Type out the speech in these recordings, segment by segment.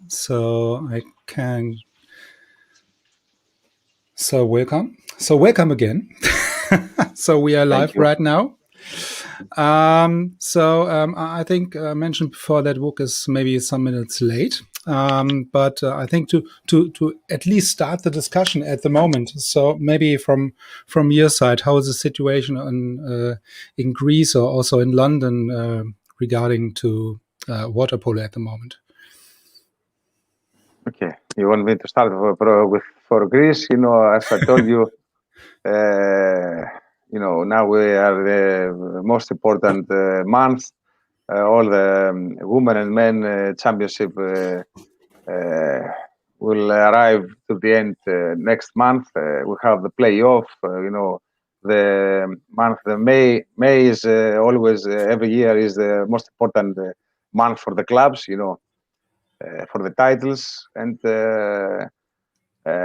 So I can. So welcome again. So we are live right now. I think I mentioned before that Vuk is maybe some minutes late. But I think to at least start the discussion at the moment. So maybe from your side, how is the situation in Greece or also in London regarding to water polo at the moment? Okay, you want me to start for Greece? As I told you, now we are the most important month. All the women and men championship will arrive to the end next month. We have the playoff. The month the May is always every year is the most important month for the clubs. For the titles and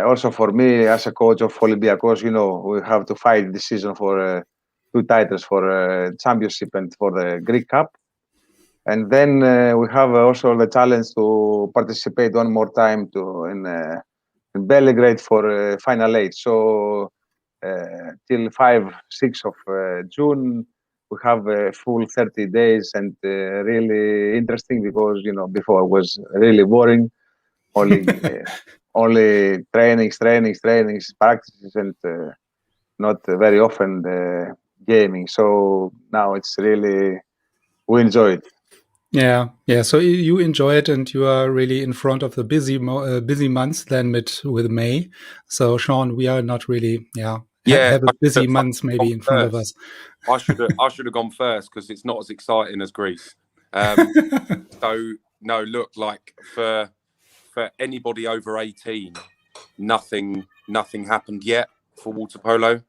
also for me as a coach of Olympiacos, we have to fight this season for 2 titles for championship and for the Greek Cup. And then we have also the challenge to participate one more time in Belgrade for Final 8. So till 5-6 of June, we have a full 30 days and really interesting because, before it was really boring. Only trainings, practices, and not very often gaming. So now it's really, we enjoy it. Yeah. So you enjoy it, and you are really in front of the busy months then with May. So Sean, we are not really, have a busy months maybe in front of us. I should have gone first because it's not as exciting as Greece. So no, look, like for anybody over 18, nothing happened yet for water polo.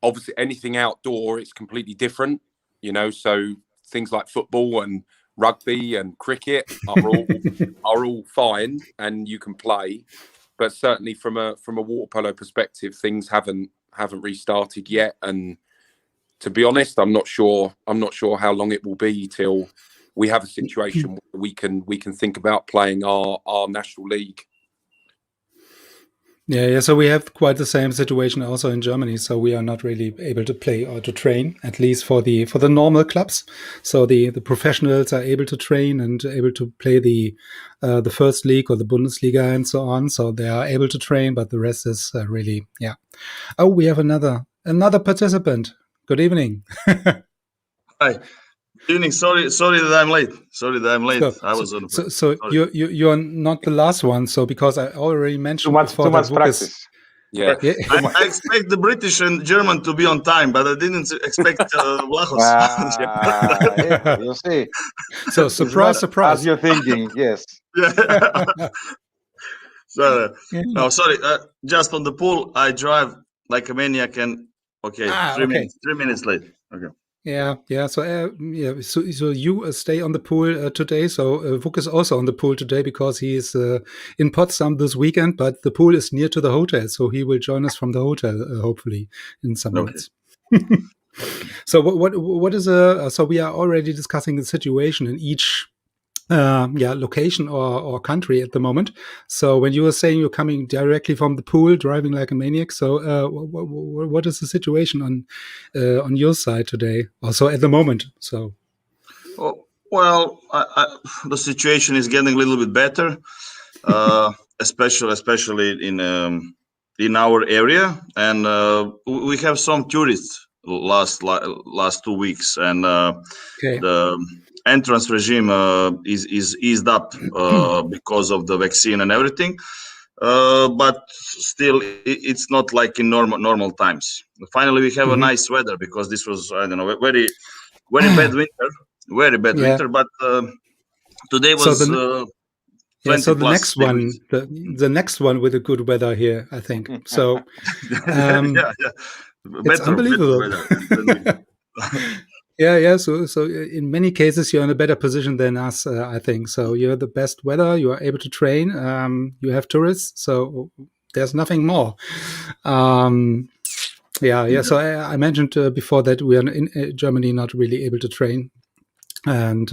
Obviously, anything outdoor, it's completely different. So things like football and rugby and cricket are all fine, and you can play. But certainly from a water polo perspective, things haven't restarted yet. And to be honest, I'm not sure how long it will be till we have a situation where we can think about playing our national league. Yeah. So we have quite the same situation also in Germany. So we are not really able to play or to train, at least for the normal clubs. So the professionals are able to train and able to play the first league or the Bundesliga and so on. So they are able to train, but the rest is really, yeah. Oh, we have another participant. Good evening. Hi. Evening. Sorry that I'm late. I was on. So you're not the last one. So because I already mentioned too much practice. Yeah. I expect the British and German to be on time, but I didn't expect Vlachos. You see. So surprise. As you're thinking, yes. So no, sorry. Just on the pool, I drive like a maniac, and 3 minutes late. Okay. Yeah. So So you stay on the pool today. So Vuk is also on the pool today because he is in Potsdam this weekend. But the pool is near to the hotel, so he will join us from the hotel hopefully in some minutes. So what is so we are already discussing the situation in each location or country at the moment. So when you were saying you're coming directly from the pool, driving like a maniac, so what is the situation on your side today? Also at the moment. So, well, the situation is getting a little bit better, especially in our area, and we have some tourists last 2 weeks, and the entrance regime is eased up because of the vaccine and everything, but still it's not like in normal times. Finally, we have a nice weather because this was, I don't know, very bad winter, but today was so the next one, the next one with the good weather here, I think. So it's unbelievable. Yeah. So in many cases, you're in a better position than us, I think. So you're the best weather. You are able to train. You have tourists. So there's nothing more. So I mentioned before that we are in Germany not really able to train. And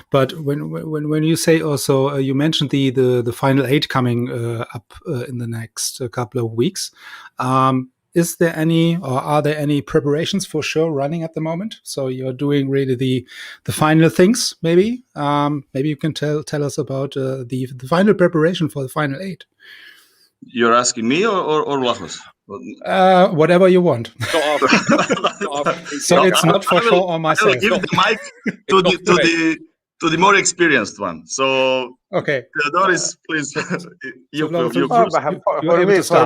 but when you say also, you mentioned the final 8 coming up in the next couple of weeks. Is there any, or are there any preparations for sure running at the moment? So you're doing really the final things, maybe. Maybe you can tell us about the final preparation for the final 8. You're asking me or Vlachos? Whatever you want. So it's not for sure or myself. I will give the mic to the more experienced one. So okay, Thodoris, please. For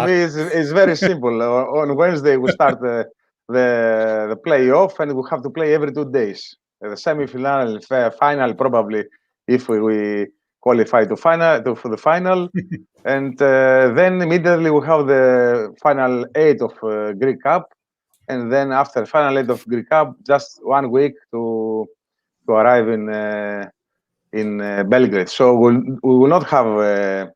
me, it's very simple. On Wednesday we start the playoff, and we have to play every 2 days. The semi-final, final probably, if we qualify for the final. And then immediately we have the final 8 of Greek Cup, and then after final 8 of Greek Cup, just 1 week to arrive in Belgrade. So we will not have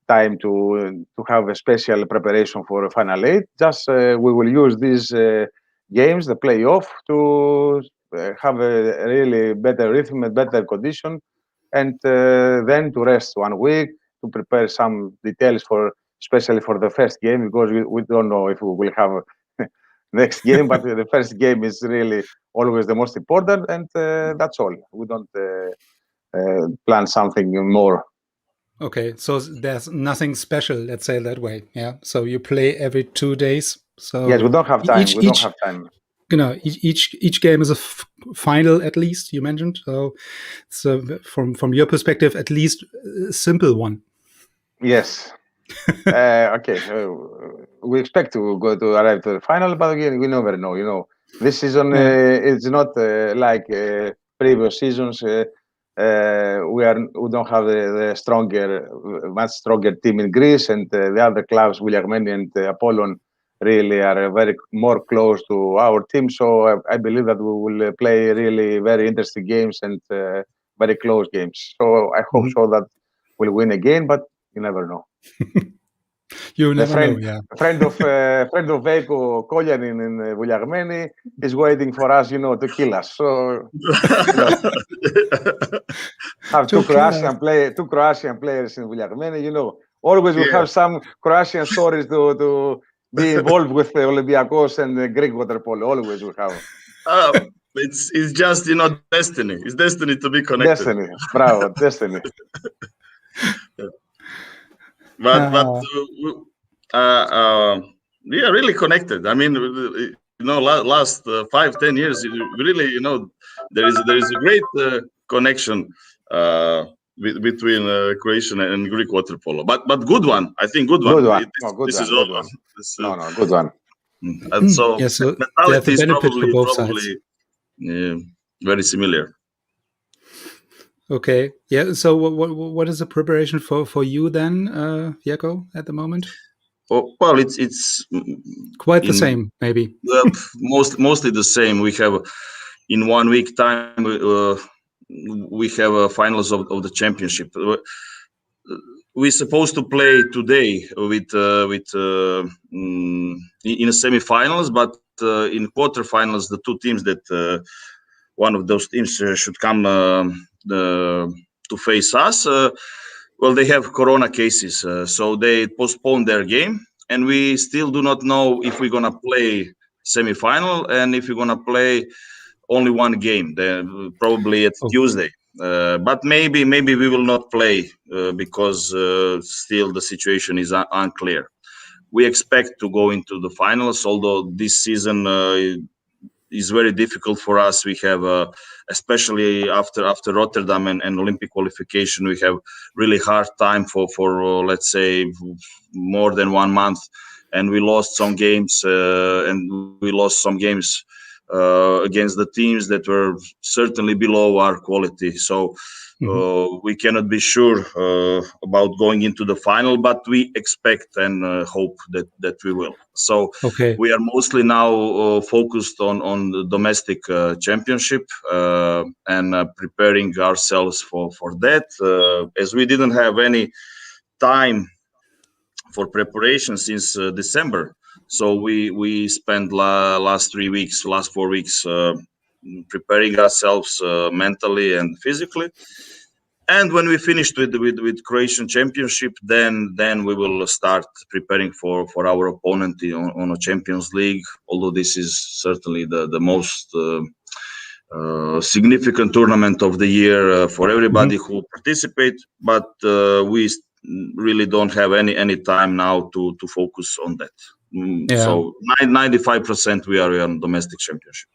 time to have a special preparation for final 8. Just we will use these games, the playoff, to have a really better rhythm and better condition, and then to rest 1 week, to prepare some details especially for the first game, because we don't know if we will have next game, but the first game is really always the most important, and that's all. We don't plan something more. Okay, so there's nothing special, let's say that way. Yeah, so you play every 2 days. So yes, we don't have time. We don't have time. Each game is a final, at least, you mentioned. So from your perspective, at least a simple one. Yes. Okay. We expect to arrive to the final, but again, we never know. This season it's not like previous seasons. We don't have the much stronger team in Greece, and the other clubs, Vjekoslav and Apollon, really are very more close to our team. So I believe that we will play really very interesting games and very close games. So I hope so that we'll win again, but you never know. You never know, yeah. Friend of Veiko, Kolyan in Vjekoslav is waiting for us, to kill us. So have two Croatian players in Vjekoslav. Always we have some Croatian stories to be involved with the Olympiacos and the Greek waterpolo. Always we have. It's just destiny. It's destiny to be connected. Destiny, bravo, destiny. But we are really connected. I mean, last 5-10 years, really, there is a great connection between Croatian and Greek water polo. But good one, I think, good one. Good one. Good one. Good one. And so, mentality is probably very similar. Okay. Yeah. So what is the preparation for you then, Vjeko, at the moment? Well, it's quite the same, maybe. Mostly the same. We have in 1 week time. We have finals of the championship. We're supposed to play today with in semi-finals, but in quarterfinals, the 2 teams that one of those teams should come to face us. Well, they have corona cases, so they postponed their game, and we still do not know if we're gonna play semi-final and if we're gonna play only 1 game. Probably it's Tuesday, but maybe we will not play because still the situation is unclear. We expect to go into the finals, although this season is very difficult for us. We have, especially after Rotterdam and Olympic qualification, we have really hard time for let's say more than 1 month, and we lost some games against the teams that were certainly below our quality. So we cannot be sure about going into the final, but we expect and hope that we will. So we are mostly now focused on the domestic championship and preparing ourselves for that. As we didn't have any time for preparation since December. So we spent last 4 weeks preparing ourselves mentally and physically. And when we finished with Croatian Championship, then we will start preparing for our opponent on a Champions League. Although this is certainly the most significant tournament of the year for everybody who participate, but we really don't have any time now to focus on that. So 95% we are on domestic championship.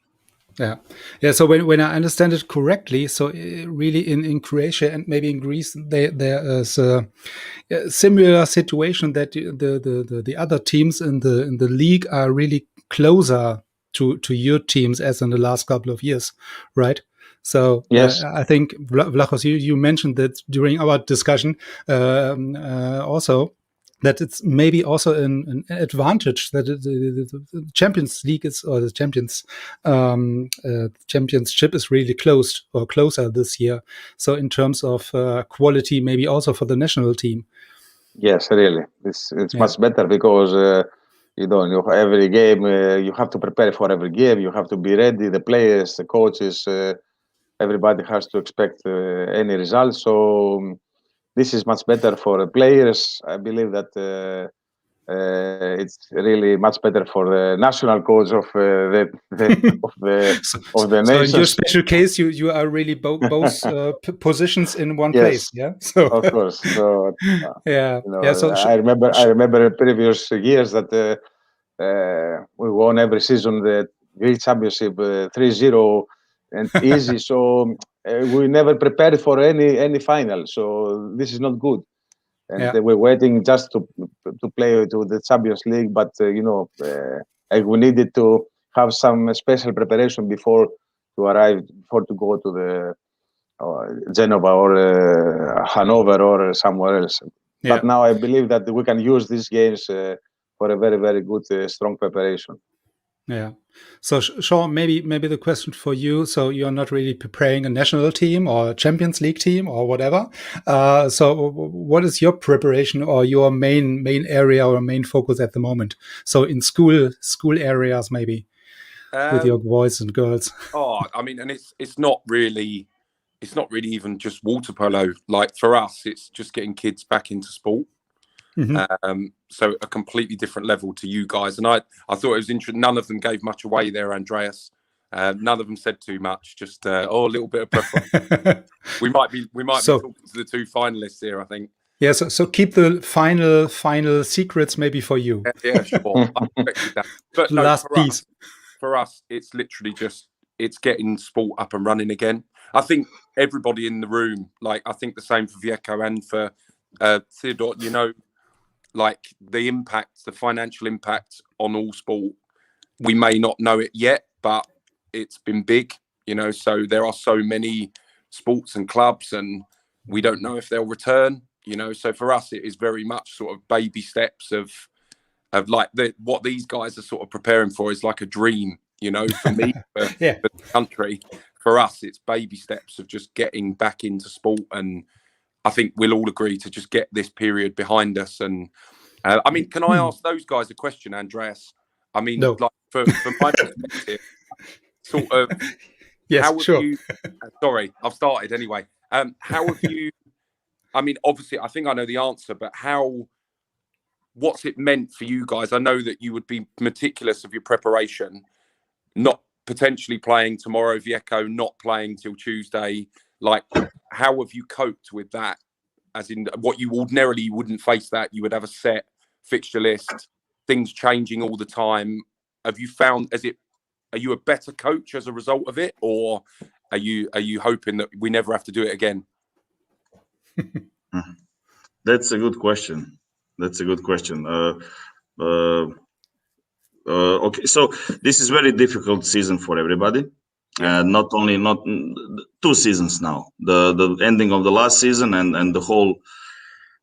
Yeah. So when I understand it correctly, so really in Croatia and maybe in Greece, there is a similar situation that the other teams in the league are really closer to your teams as in the last couple of years, right? So yes, I think Vlachos, you mentioned that during our discussion also, that it's maybe also an advantage that the Champions League is, or the championship is really closed or closer this year. So in terms of quality, maybe also for the national team. Yes, really, it's much better because every game you have to prepare for every game. You have to be ready. The players, the coaches, everybody has to expect any result. So this is much better for the players. I believe that it's really much better for the national coach of the nation. So in your special case, you are really both positions in one place. Yeah. So of course. So So I remember previous years that we won every season the Greek Championship 3-0 and easy. So we never prepared for any final. So this is not good. And we're waiting just to play to the Champions League, but we needed to have some special preparation before to go to the Genova or Hanover or somewhere else. But now I believe that we can use these games for a very, very good, strong preparation. Yeah. So Sean, maybe the question for you. So you're not really preparing a national team or a Champions League team or whatever. So what is your preparation or your main area or main focus at the moment? So in school areas, maybe with your boys and girls. I mean, and it's not really even just water polo. Like for us, it's just getting kids back into sport. So a completely different level to you guys, and I thought it was interesting. None of them gave much away there, Andreas. None of them said too much. Just a little bit of preference. we might be talking to the two finalists here, I think. Yeah. So keep the final secrets maybe for you. Yeah, sure. I expected that. But no, last piece for us, it's literally just getting sport up and running again. I think everybody in the room, like I think the same for Vjeko and for Theodore. Like the financial impact on all sport, we may not know it yet, but it's been big, so there are so many sports and clubs and we don't know if they'll return, so for us, it is very much sort of baby steps of like what these guys are sort of preparing for is like a dream, for me, for the country. For us, it's baby steps of just getting back into sport, and I think we'll all agree to just get this period behind us. And I mean, can I ask those guys a question, Andreas? I mean, like from my perspective, sort of, yes, sure. Sorry, I've started anyway. How have you? I mean, obviously, I think I know the answer, but what's it meant for you guys? I know that you would be meticulous of your preparation, not potentially playing tomorrow, Vjeko, not playing till Tuesday. Like, how have you coped with that? As in, what you ordinarily wouldn't face that. You would have a set fixture list, things changing all the time. Have you found, are you a better coach as a result of it? Or are you hoping that we never have to do it again? That's a good question. Okay, so this is very difficult season for everybody. Not 2 seasons now. The ending of the last season and the whole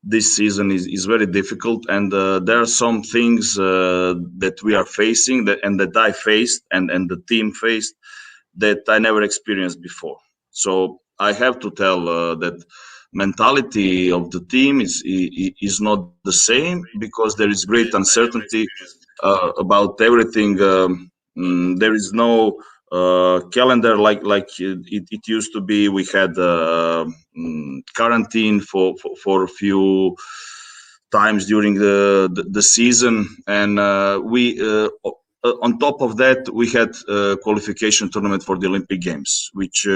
this season is very difficult, and there are some things that we are facing that I faced and the team faced that I never experienced before. So I have to tell that mentality of the team is not the same, because there is great uncertainty about everything. There is no calendar like it used to be. We had quarantine for a few times during the season, and we on top of that we had a qualification tournament for the Olympic Games, which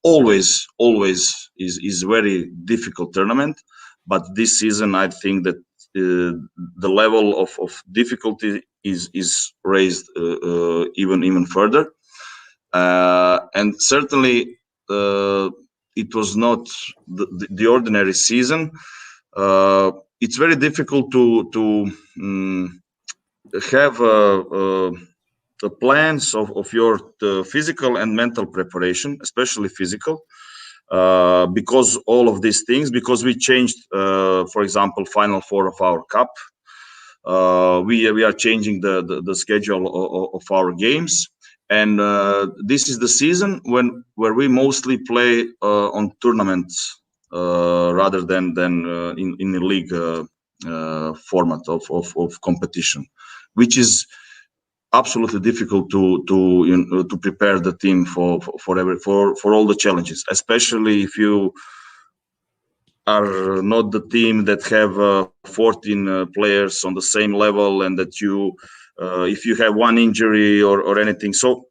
always is very difficult tournament. But this season I think that the level of difficulty is raised even further, and certainly it was not the ordinary season. It's very difficult to have the plans of your physical and mental preparation, especially physical, because all of these things, because we changed, for example, Final Four of our cup. We are changing the schedule of our games, and this is the season where we mostly play on tournaments rather than in the league format of competition, which is absolutely difficult to prepare the team for all the challenges, especially if you are not the team that have 14 players on the same level, and that you if you have one injury or anything. So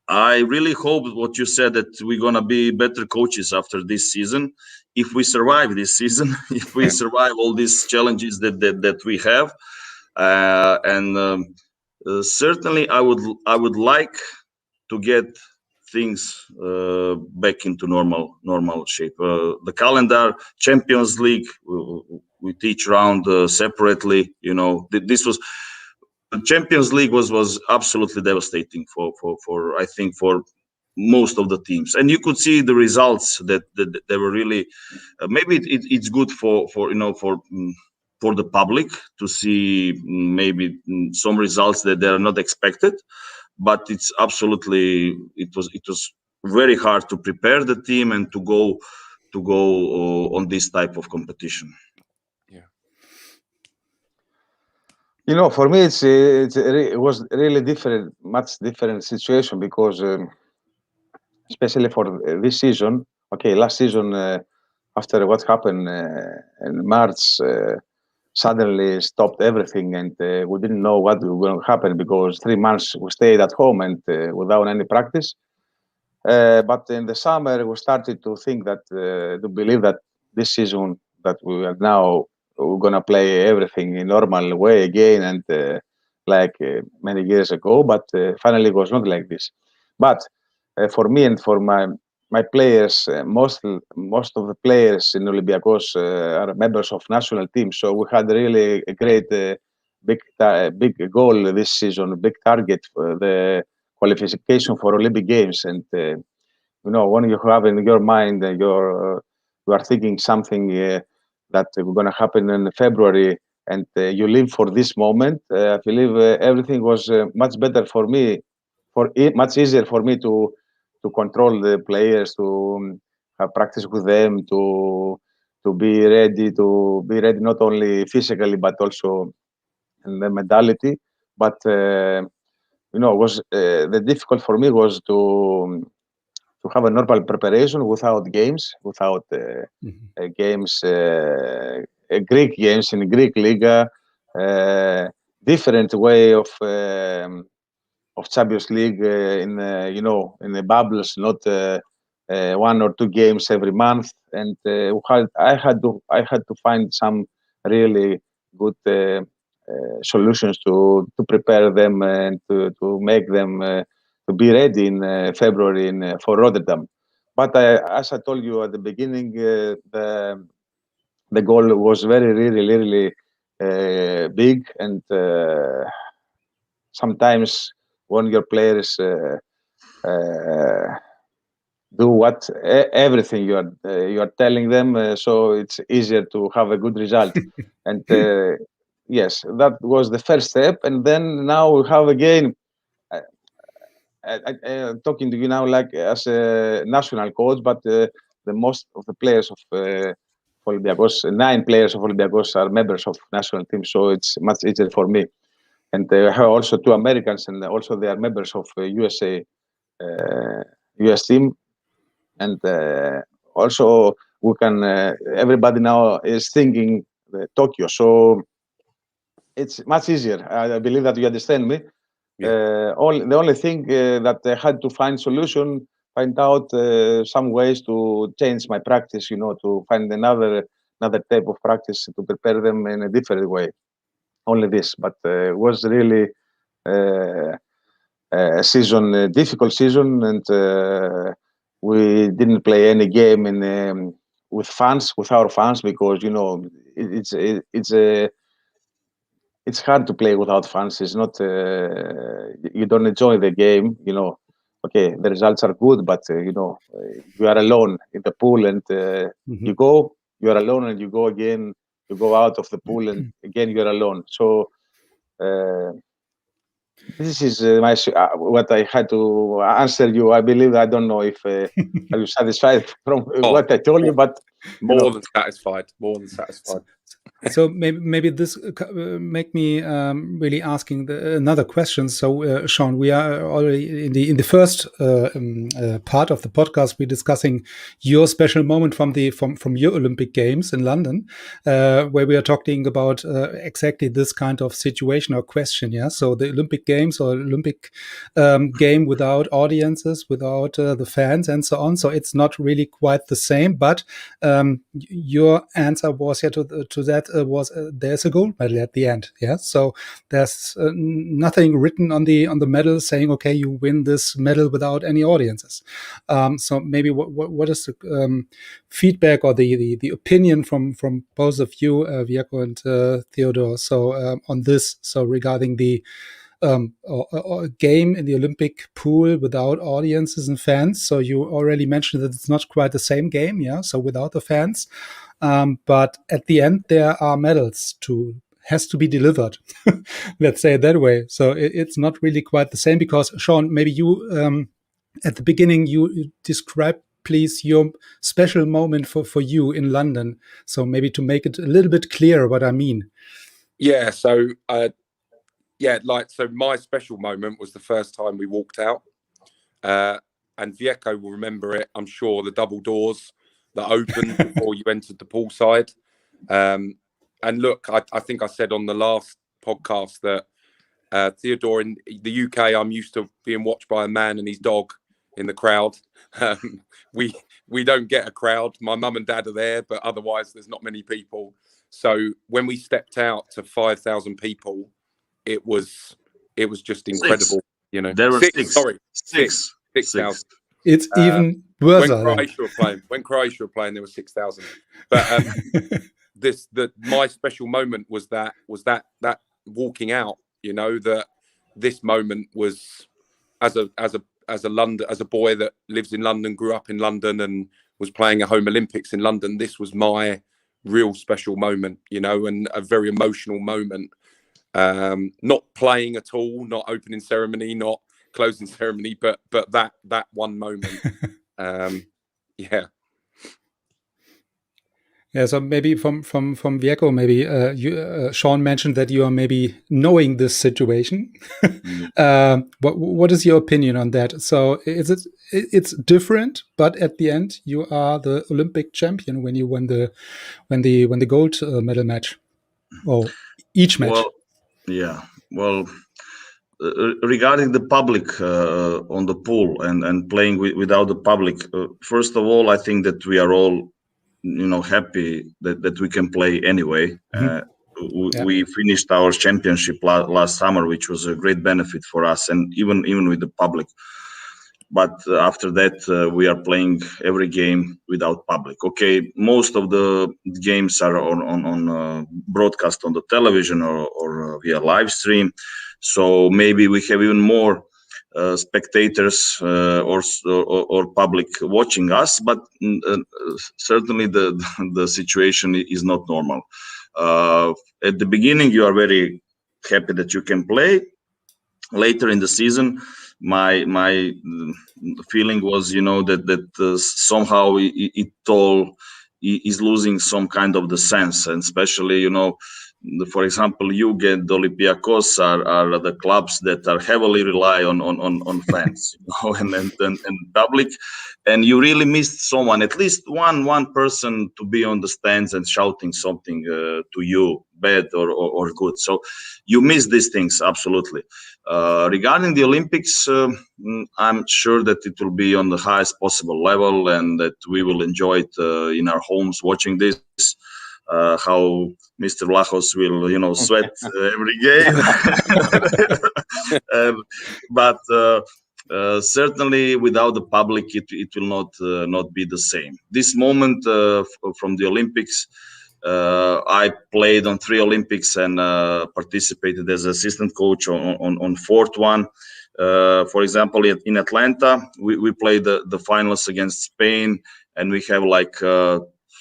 I really hope what you said, that we're gonna be better coaches after this season, if we survive this season, if we survive all these challenges that we have, and certainly I would like to get things back into normal shape. The calendar, Champions League, we teach round separately. You know, this was the Champions League was absolutely devastating for I think for most of the teams, and you could see the results that they were really maybe it's good for the public to see maybe some results that they are not expected, but it's absolutely it was very hard to prepare the team and to go on this type of competition. You know, for me, it was really different, much different situation, because especially for this season. Okay, last season, after what happened in March, suddenly stopped everything, and we didn't know what was going to happen, because 3 months we stayed at home and without any practice. But in the summer, we started to think that, to believe that this season that we are now, we're gonna play everything in normal way again, and like many years ago. But finally, it was not like this. But for me and for my players, most of the players in Olympiacos are members of national teams. So we had really a great big goal this season, a big target for the qualification for Olympic Games. And you know, when you have in your mind you are thinking something that is going to happen in February, and you live for this moment, I believe everything was much better for me, much easier for me to control the players, to have practice with them, to be ready not only physically but also in the mentality. But you know, was the difficult for me was to have a normal preparation without games, without games, Greek games in Greek Liga, different way of Champions League in you know, in the bubbles, not 1 or 2 games every month. And I had to find some really good solutions to prepare them and to make them to be ready in February for Rotterdam. But as I told you at the beginning, the goal was really big, and sometimes when your players do everything you are telling them, so it's easier to have a good result. And yes, that was the first step, and then now we have again. I'm talking to you now like as a national coach, but the most of the players of Olympiacos, 9 players of Olympiacos are members of national teams, so it's much easier for me. And I have also 2 Americans, and also they are members of USA US team, and also we can. Everybody now is thinking Tokyo, so it's much easier. I believe that you understand me. The only thing that I had to find find out some ways to change my practice, to find another type of practice to prepare them in a different way. Only this, but it was really a difficult season, and we didn't play any game with our fans, because it's hard to play without fans. It's not you don't enjoy the game. Okay, the results are good, but you are alone in the pool, and you are alone, and you go again. You go out of the pool, and again you're alone. So this is what I had to answer you. I believe, I don't know if are you satisfied from what I told you, but more than satisfied. So maybe this make me really asking another question. So Sean, we are already in the first part of the podcast. We're discussing your special moment from your Olympic Games in London, where we are talking about exactly this kind of situation or question. Yeah. So the Olympic Games or Olympic game without audiences, without the fans, and so on. So it's not really quite the same. But your answer was to that. There's a gold medal at the end, yeah. So there's nothing written on the medal saying, okay, you win this medal without any audiences. So maybe what is the feedback or the opinion from both of you, Vjeko and Theodore? So on this, so regarding the game in the Olympic pool without audiences and fans. So you already mentioned that it's not quite the same game, yeah. So without the fans. But at the end, there are medals has to be delivered. Let's say it that way. So it's not really quite the same, because Sean, maybe you at the beginning you describe, please, your special moment for you in London. So maybe to make it a little bit clearer what I mean. Yeah. So so my special moment was the first time we walked out, and Vjeko will remember it, I'm sure, the double doors that opened before you entered the poolside. And look, I think I said on the last podcast that Theodore, in the UK, I'm used to being watched by a man and his dog in the crowd. We don't get a crowd. My mum and dad are there, but otherwise there's not many people. So when we stepped out to 5,000 people, it was just incredible. There were six. 6,000. It's even worse. When Croatia were playing, there were 6,000. But my special moment was that walking out. That this moment was as a boy that lives in London, grew up in London, and was playing a home Olympics in London. This was my real special moment, and a very emotional moment. Not playing at all, not opening ceremony, not closing ceremony, but that one moment. Yeah, so maybe from Vjeko, maybe Sean mentioned that you are maybe knowing this situation. What is your opinion on that? So it's different, but at the end you are the Olympic champion when you win the gold medal match, or each match. Regarding the public on the pool and playing without the public, first of all, I think that we are all happy that we can play anyway. We finished our championship last summer, which was a great benefit for us, and even with the public. But after that, we are playing every game without public. Okay, most of the games are on broadcast on the television or via live stream. So maybe we have even more spectators or public watching us, but certainly the situation is not normal. At the beginning, you are very happy that you can play. Later in the season, my feeling was, that somehow it all is losing some kind of the sense, and especially, for example, Jug and Olympiacos are the clubs that are heavily rely on fans, and public, and you really missed someone, at least one person to be on the stands and shouting something to you, bad or good. So you miss these things absolutely. Regarding the Olympics, I'm sure that it will be on the highest possible level, and that we will enjoy it in our homes watching this. How Mr. Vlachos will, sweat every game. But certainly without the public, it will not be the same. This moment from the Olympics, I played on 3 Olympics and participated as assistant coach on 4th one. For example, in Atlanta, we played the finals against Spain, and we have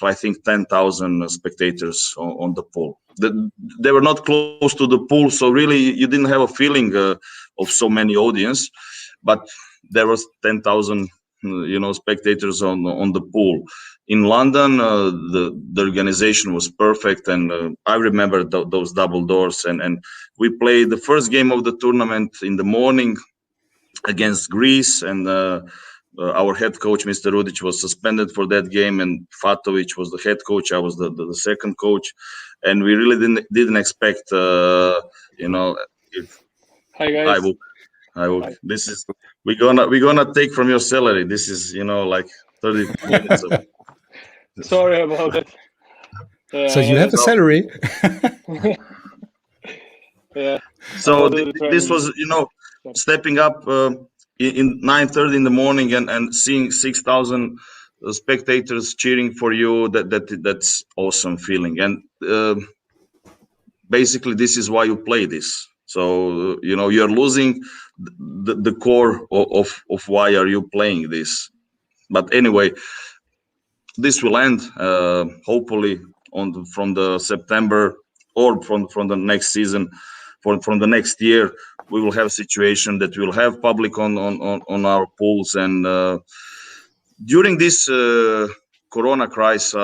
I think 10,000 spectators on the pool. They were not close to the pool, so really you didn't have a feeling of so many audience, but there was 10,000 spectators on the pool. In London, the organization was perfect, and I remember those double doors, and we played the first game of the tournament in the morning against Greece, and our head coach, Mr. Rudic, was suspended for that game, and Fatovic was the head coach. I was the second coach, and we really didn't expect, if Hi guys. I will. This is we're gonna take from your salary. This is 30 minutes of. Sorry about that. So you have a salary. Yeah. So this was stepping up in 9:30 in the morning and seeing 6,000 spectators cheering for you. That's awesome feeling, and basically this is why you play this. So you're losing the core of why are you playing this. But anyway, this will end hopefully from the September or from the next season, from the next year. We will have a situation that we'll have public on our pools, and during this Corona crisis,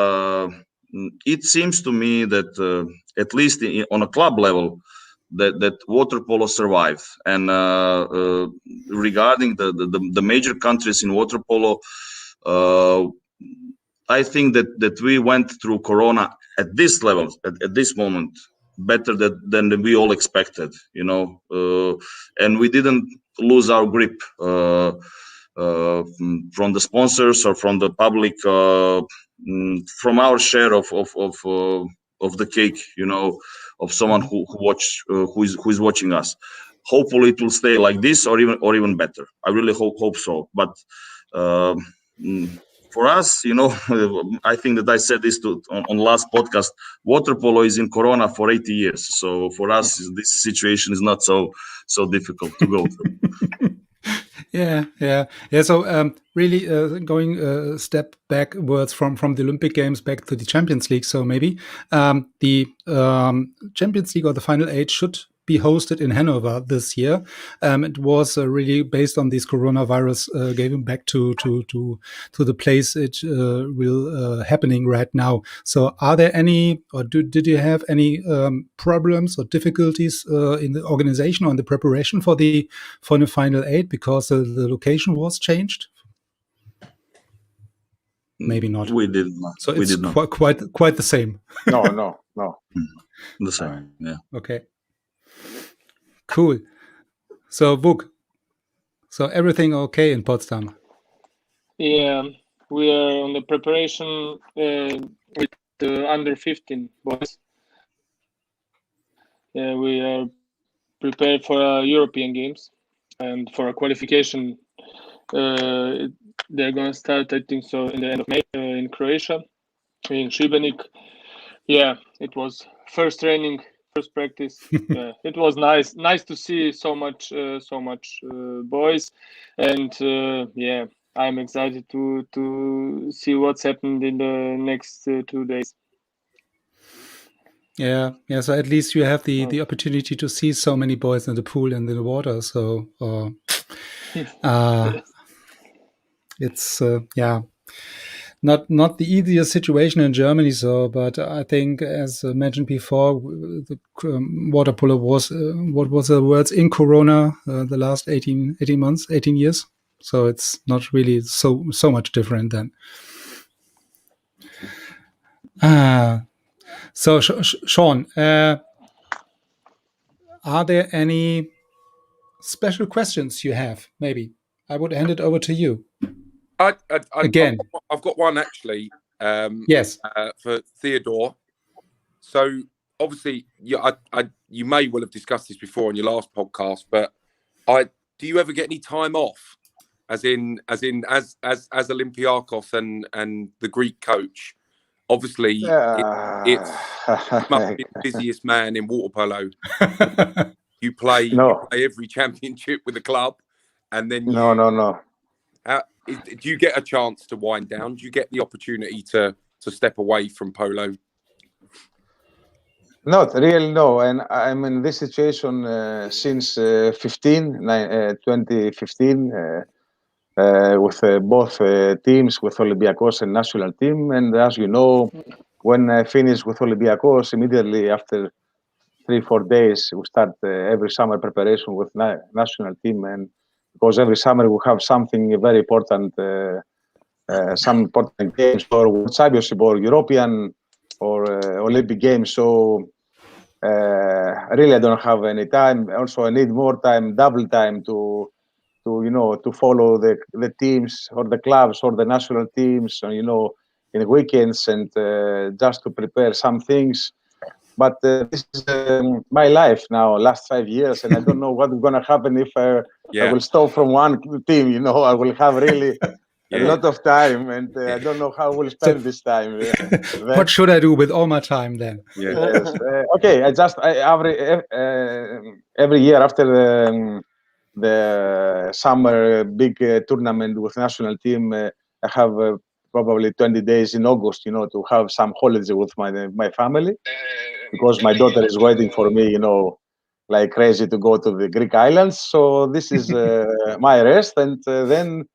it seems to me that at least on a club level, that water polo survived. And regarding the major countries in water polo, I think that we went through Corona at this level, at this moment, better than we all expected, and we didn't lose our grip from the sponsors or from the public, from our share of the cake, of someone who is watching us. Hopefully it will stay like this or even better. I really hope so. But for us, I think that I said this on last podcast, water polo is in Corona for 80 years. So for us, this situation is not so difficult to go through. Yeah. So really going a step backwards from the Olympic Games back to the Champions League. So maybe the Champions League or the Final 8 should be hosted in Hanover this year. It was really based on this coronavirus, giving back to the place it will happening right now. So are there any, or did you have any problems or difficulties in the organization or in the preparation for the Final 8 because the location was changed? Maybe not. We did not. So we it's did not. quite the same. No. The same. Yeah. Okay. Cool. So Vuk, so everything okay in Potsdam? Yeah, we are on the preparation with the under 15 boys. We are prepared for European Games and for a qualification. They're going to start, I think so, in the end of May in Croatia, in Šibenik. Yeah, it was first training, first practice. Yeah, it was nice to see so much boys, and yeah, I'm excited to see what's happened in the next 2 days. Yeah. So at least you have the opportunity to see so many boys in the pool and in the water. So it's yeah. not the easiest situation in Germany. So, but I think, as mentioned before, the water polo was what was the words in Corona the last 18 months, 18 years. So it's not really so much different then. So Sean, are there any special questions you have? Maybe I would hand it over to you. Again, I've got one actually. Yes. For Theodore. So obviously, you may well have discussed this before on your last podcast, but do you ever get any time off, as Olympiacos and the Greek coach? Obviously, it's you must be the busiest man in water polo. You play every championship with the club, and then No. Do you get a chance to wind down? Do you get the opportunity to step away from polo? Not really, no. And I'm in this situation since 2015, with both teams, with Olympiacos and national team. And as you know, when I finish with Olympiacos, immediately after 3-4 days, we start every summer preparation with national team. And because every summer we have something very important, some important games, or World Championship, or European, or Olympic Games. So really, I don't have any time. Also, I need more time, double time to follow the teams or the clubs or the national teams, in weekends, and just to prepare some things. But this is my life now, last 5 years, and I don't know what's going to happen if I will stop from one team. I will have really a lot of time, and I don't know how I will spend this time. What should I do with all my time then? Yes. Okay, every year after the summer big tournament with national team, I have probably 20 days in August, to have some holidays with my family, because my daughter is waiting for me, like crazy to go to the Greek islands. So this is my rest, and then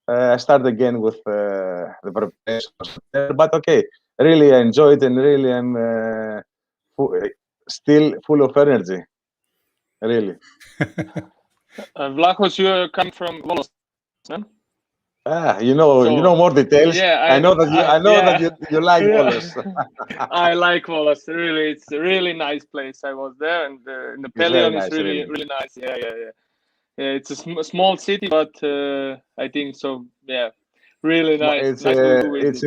I start again with the preparation. But okay, really I enjoy it, and really I'm still full of energy. Really. Vlachos, you come from Volos, no? You know more details. Yeah, I know that you like Volos. I like Volos. Really, it's a really nice place. I was there, and the Pelion is really nice. Yeah. It's a small city, but I think so. Yeah, really nice. It's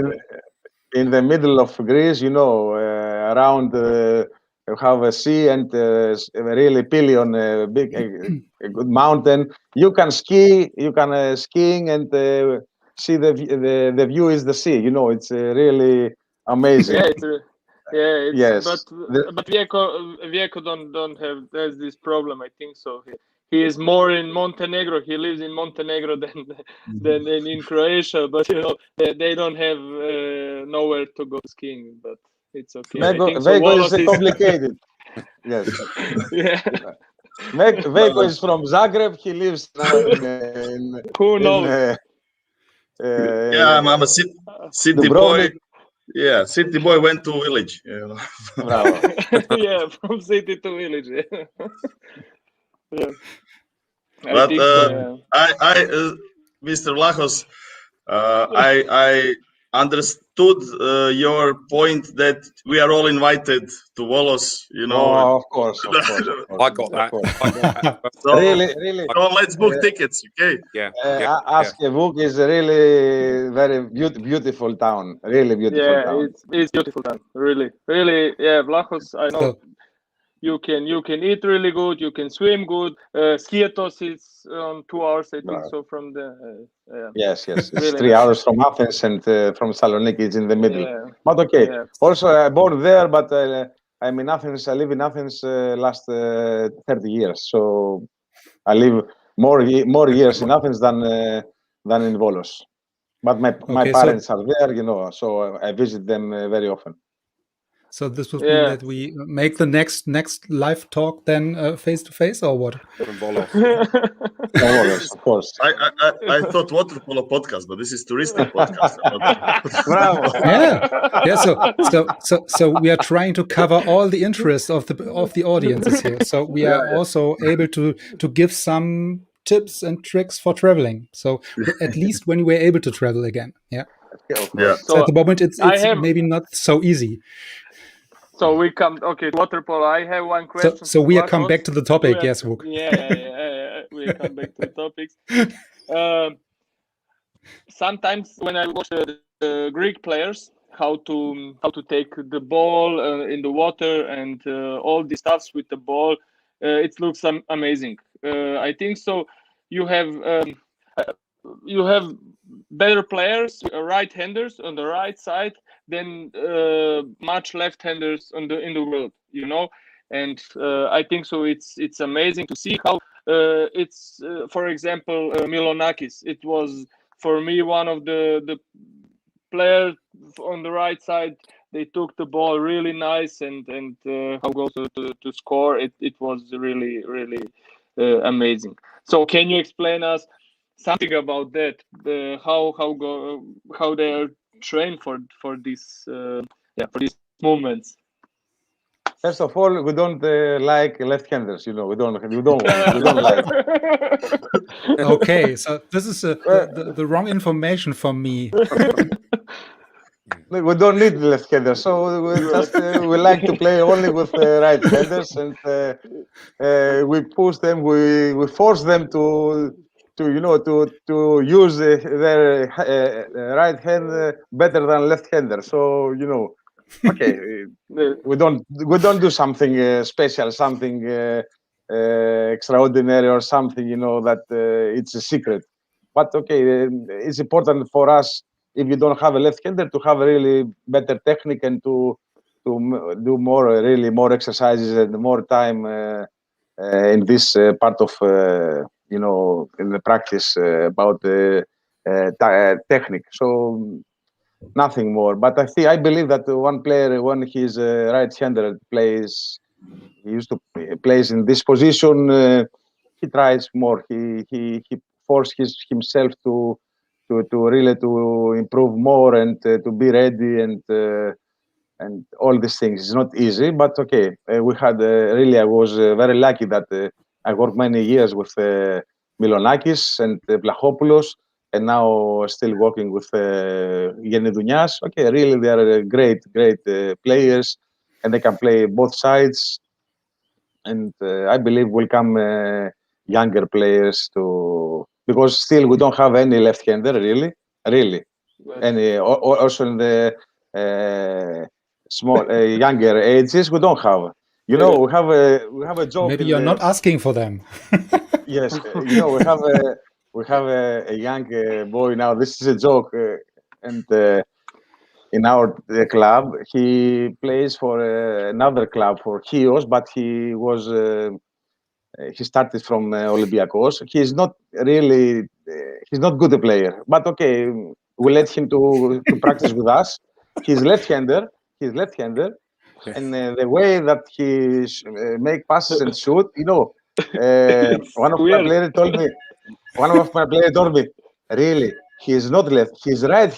in the middle of Greece. Around you have a sea and really Pelion, a good mountain. You can ski. You can skiing and see the view is the sea. It's really amazing. Yes. But Vjeko don't have this problem. I think so. He is more in Montenegro. He lives in Montenegro than in Croatia. But they don't have nowhere to go skiing. But it's okay. Vjeko is complicated. Yes. Yeah. Vjeko is from Zagreb. He lives now in who knows? I'm a city boy. Yeah, city boy went to village. Bravo. Yeah, from city to village. Yeah. But Mr. Vlachos, I understood your point that we are all invited to Volos. Oh, of course. I got that. So, really. So let's book tickets, okay? Ask Vuk is a really very beautiful town. Really beautiful town. It's beautiful town. Really. Yeah, Vlachos. I know. You can eat really good. You can swim good. Skiatos is 2 hours, I think, so from the. Yes. It's really 3 hours from Athens, and from Thessaloniki is in the middle. Yeah. But okay. Yeah. Also, I born there, but I'm in Athens. I live in Athens last 30 years. So I live more years in Athens than in Volos. But my parents are there, so I visit them very often. So this would mean that we make the next live talk then face to face, or what? Of course. I thought waterpolo podcast, but this is touristic podcast. Bravo. So we are trying to cover all the interests of the audiences here. So we are also able to give some tips and tricks for traveling. So at least when we're able to travel again. Yeah. So at the moment it's maybe not so easy. So we come water polo. I have one question. So we come back to the topic, yes, Vuk. We come back to the topics. Sometimes when I watch the Greek players, how to take the ball in the water and all the stuffs with the ball, it looks amazing. I think so. You have better players, right-handers on the right side than much left-handers in the world, and I think so. It's amazing to see how it's for example Milonakis. It was for me one of the players on the right side. They took the ball really nice and how goes to score. It was really amazing. So can you explain us something about that? How they are trained for this for these movements? First of all, we don't like left-handers. We don't like. Okay, so this is the wrong information for me. We don't need left-handers, so we like to play only with right-handers, and we push them. We force them to use their right hand better than left-hander. So okay, we don't do something special, something extraordinary, or something that it's a secret. But okay, it's important for us, if you don't have a left-hander, to have a really better technique and to do more exercises and more time in this part of in the practice about the technique. So nothing more. But I believe that one player, when he's a right-hander, plays in this position, he tries more. He forces himself to really to improve more and to be ready and all these things. It's not easy, but okay. We had I was very lucky that I worked many years with Milonakis and Vlachopoulos, and now still working with Genidounias. Okay, really, they are great players, and they can play both sides. And I believe will come younger players because still we don't have any left-hander really, and also in the small younger ages we don't have. We have a joke. Maybe you're not asking for them. Yes, we have a young boy now. This is a joke, and in our club, he plays for another club, for Chios, but he started from Olympiacos. He's not really, he's not good a player, but okay, we let him to practice with us. He's left-hander, and the way that he make passes and shoot, one of my players told me, really, he's not left. He's right.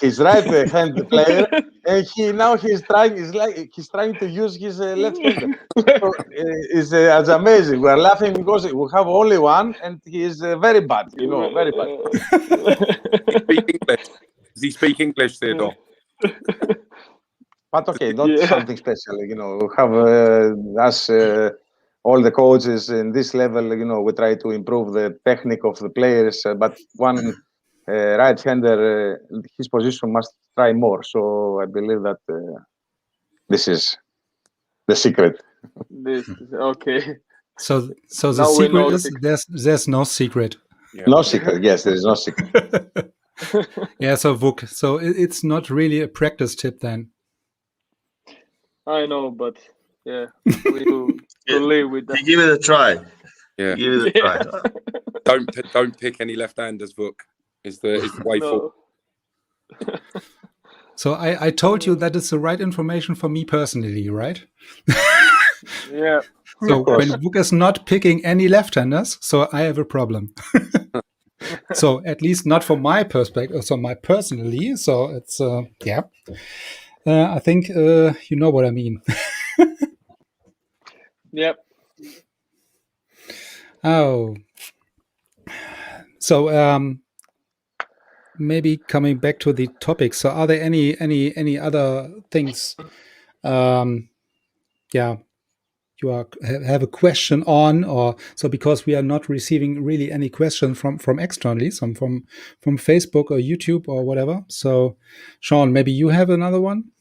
He's right-hand player, and he's trying to use his left hand. So it's amazing. We are laughing because we have only one, and he is very bad. Very bad. Does he speak English, Theodore? But okay, not something special. We have us. All the coaches in this level, we try to improve the technique of the players, but one right-hander, his position must try more. So I believe that this is the secret. Okay. So the secret is there's no secret. Yeah. No secret. Yes, there is no secret. Yeah. So Vuk, so it's not really a practice tip then. I know, but yeah, we do live with that. Give it a try. Yeah, give it a try. Don't pick any left-handers, Vuk. Is the way forward. So I told you that it's the right information for me personally, right? Yeah. So when Vuk is not picking any left-handers, so I have a problem. So at least not from my perspective, so my personally. So it's yeah. I think you know what I mean. Yep. Oh, so maybe coming back to the topic. So are there any other things? Yeah, you have a question on, or so, because we are not receiving really any question from externally, some from Facebook or YouTube or whatever. So, Sean, maybe you have another one.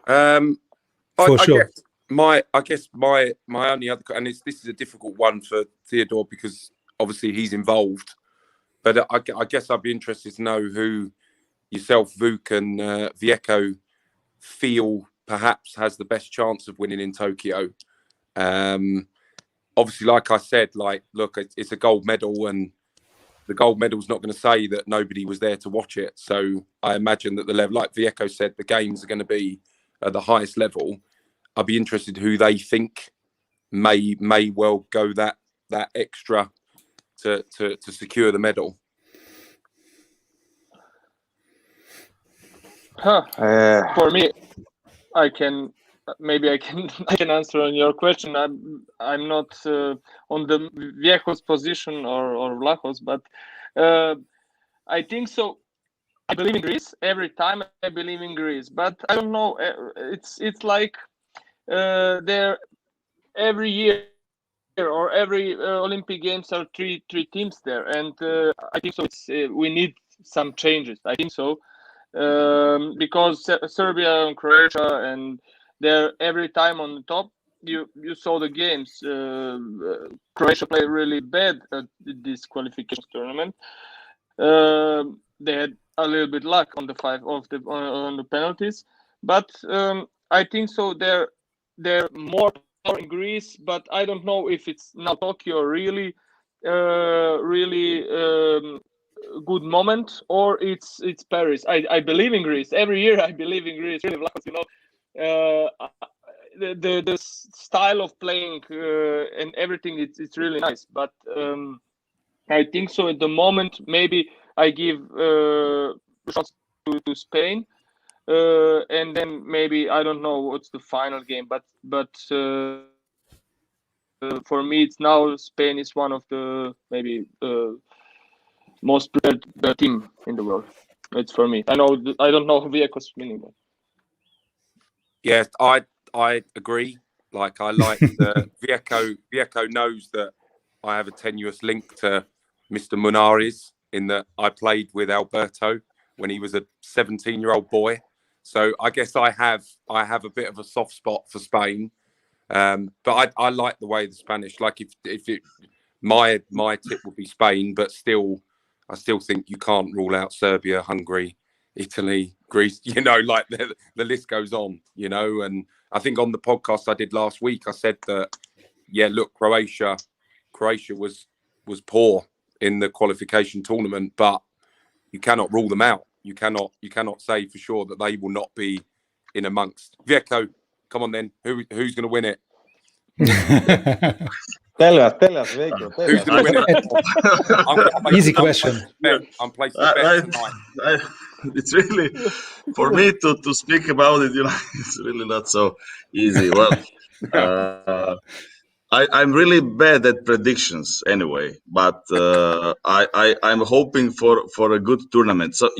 For sure. I guess my only other, and this is a difficult one for Theodore because obviously he's involved, but I guess I'd be interested to know who yourself, Vuk, and Vjeko feel perhaps has the best chance of winning in Tokyo. Obviously, like I said, look, it's a gold medal, and the gold medal's not going to say that nobody was there to watch it. So I imagine that the level, like Vjeko said, the games are going to be at the highest level. I'd be interested who they think may well go that extra to secure the medal. For me, I can answer on your question. I'm not on the Vjeko's position or Vlachos, but I think so. I believe in Greece every time. I believe in Greece, but I don't know. It's like there every year or every Olympic Games are three teams there, and I think so. We need some changes. I think so. Because Serbia and Croatia, and they're every time on the top. You saw the games. Croatia played really bad at this qualification tournament. They had a little bit luck on the on the penalties, but I think so. They're more power in Greece, but I don't know if it's now Tokyo really good moment, or it's Paris. I believe in Greece every year. I believe in Greece. Really, you know, the style of playing and everything. It's really nice. But I think so. At the moment, maybe I give shots to Spain, and then maybe I don't know what's the final game. But for me, it's now Spain is one of the maybe. Most prepared team in the world. It's for me. I don't know Vjeko's meaning. Yes, I agree. Like I like the Vjeko knows that I have a tenuous link to Mr. Munares in that I played with Alberto when he was a 17-year-old boy. So I guess I have a bit of a soft spot for Spain. But I like the way the Spanish, like if my tip would be Spain, but still I still think you can't rule out Serbia, Hungary, Italy, Greece, you know, like the list goes on, you know. And I think on the podcast I did last week, I said that, yeah, look, Croatia was poor in the qualification tournament, but you cannot rule them out. You cannot say for sure that they will not be in amongst. Vjeko, come on then. Who's going to win it? Tell us, Vjeko. Who's going to win it? Easy question. I'm placing the bet tonight. It's really, for me to speak about it, you know, it's really not so easy. Well, I'm really bad at predictions anyway, but I'm hoping for a good tournament. So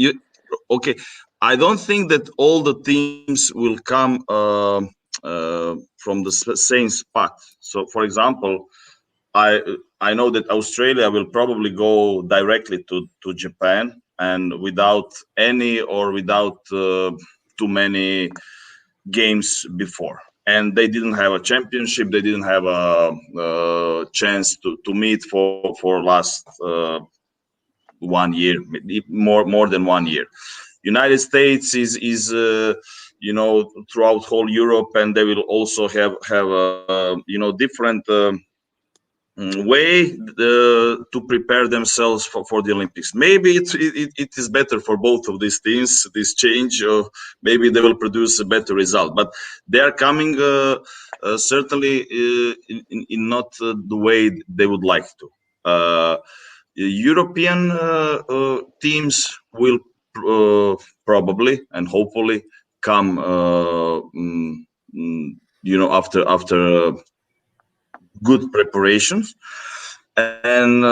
okay, I don't think that all the teams will come from the same spot. So, for example, I know that Australia will probably go directly to Japan, and without too many games before. And they didn't have a championship. They didn't have a chance to meet for last 1 year, more than 1 year. United States is you know, throughout whole Europe, and they will also have you know, different way to prepare themselves for the Olympics. Maybe it is better for both of these teams, this change, or maybe they will produce a better result. But they are coming certainly in not the way they would like to. European teams will probably and hopefully come, after good preparations. And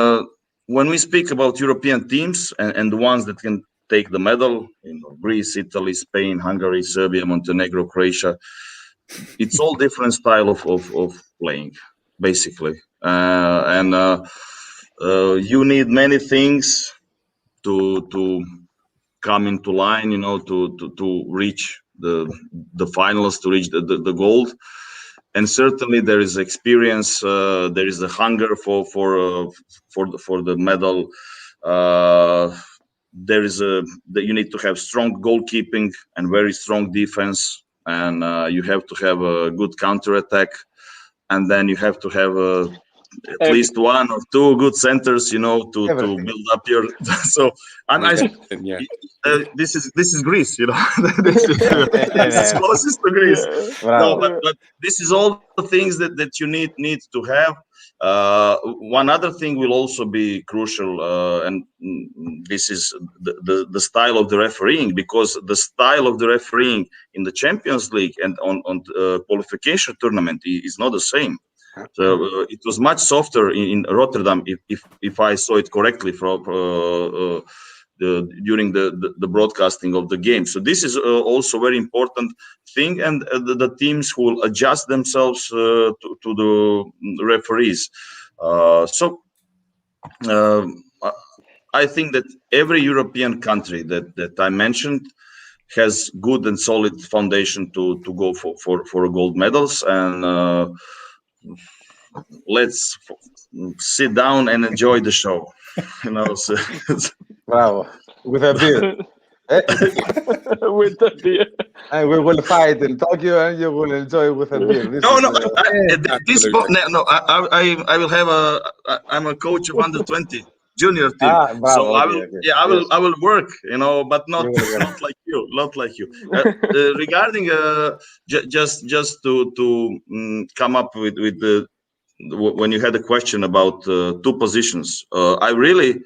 when we speak about European teams and the ones that can take the medal, Greece, Italy, Spain, Hungary, Serbia, Montenegro, Croatia, it's all different style of playing, basically. You need many things to come into line, to reach the finals, to reach the gold. And certainly there is experience, there is a hunger for the medal. You need to have strong goalkeeping and very strong defense, and you have to have a good counter-attack, and then you have to have at least one or two good centers, to build up your. So this is Greece, this is closest to Greece. No, but this is all the things that you need to have. One other thing will also be crucial, and this is the style of the refereeing, because the style of the refereeing in the Champions League and on qualification tournament is not the same. So it was much softer in Rotterdam, if I saw it correctly from during the broadcasting of the game. So this is also very important thing, and the teams who will adjust themselves to the referees. I think that every European country that I mentioned has good and solid foundation to go for gold medals, and let's sit down and enjoy the show. So. Bravo. With a beer. With a beer. And we will fight in Tokyo, and you will enjoy with a beer. I will have I'm a coach of under 20 junior team. Bravo, so okay. I will work, but not like you. Regarding just to come up with the when you had a question about two positions, I really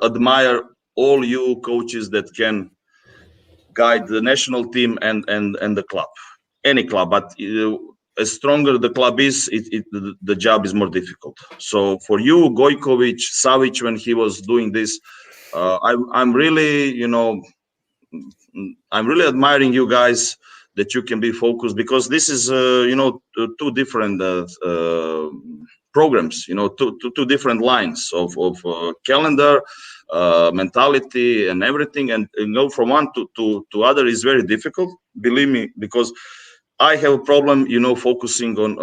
admire all you coaches that can guide the national team and the club, any club. But as stronger the club is, the job is more difficult. So for you, Gojkovic, Savic, when he was doing this, I'm really, I'm really admiring you guys that you can be focused, because this is, two different programs, two different lines of calendar, mentality and everything, and from one to other is very difficult, believe me, because I have a problem, focusing on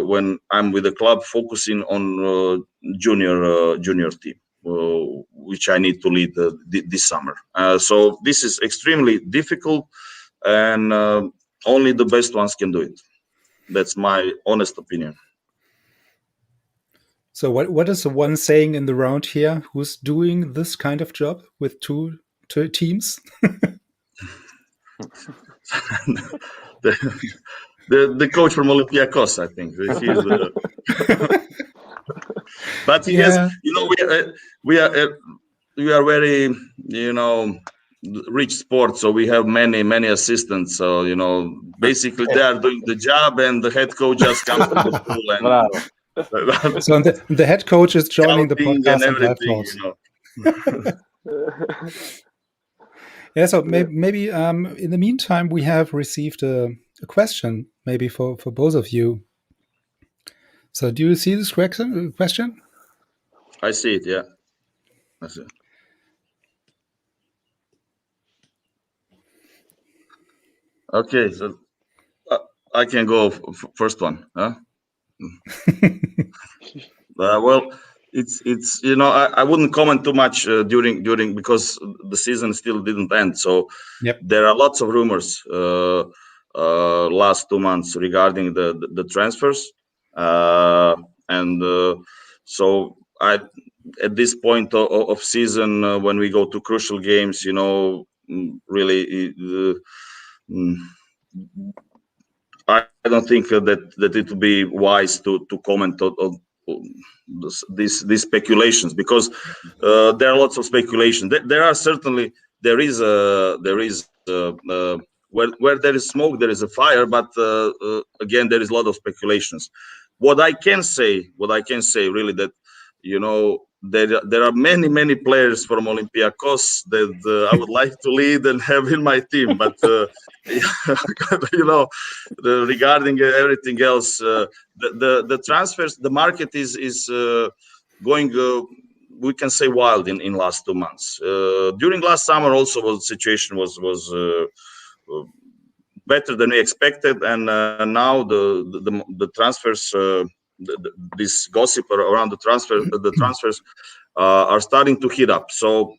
when I'm with the club, focusing on junior team, which I need to lead this summer. So this is extremely difficult, and only the best ones can do it. That's my honest opinion. So what is the one saying in the round here? Who's doing this kind of job with two teams? the coach from Olympiacos, I think. But he has, we are very, rich sport, so we have many assistants. So basically they are doing the job, and the head coach just comes to the pool and. So the head coach is joining the podcast and everything. Yeah, so maybe in the meantime, we have received a question, maybe for both of you. So do you see this question? I see it, yeah. I see it. Okay, so I can go first one. Huh? Well, it's I wouldn't comment too much during because the season still didn't end. So There are lots of rumors last 2 months regarding the transfers. and so at this point of season, when we go to crucial games, really, I don't think that it would be wise to comment on these speculations, because there are lots of speculation. There is where there is smoke, there is a fire, but again, there is a lot of speculations. What I can say really, that there are many players from Olympiacos that I would like to lead and have in my team, but regarding everything else, the transfers, the market is going, we can say, wild in last 2 months. During last summer also, the situation was better than we expected, and now the transfers, this gossip around the transfers are starting to heat up. So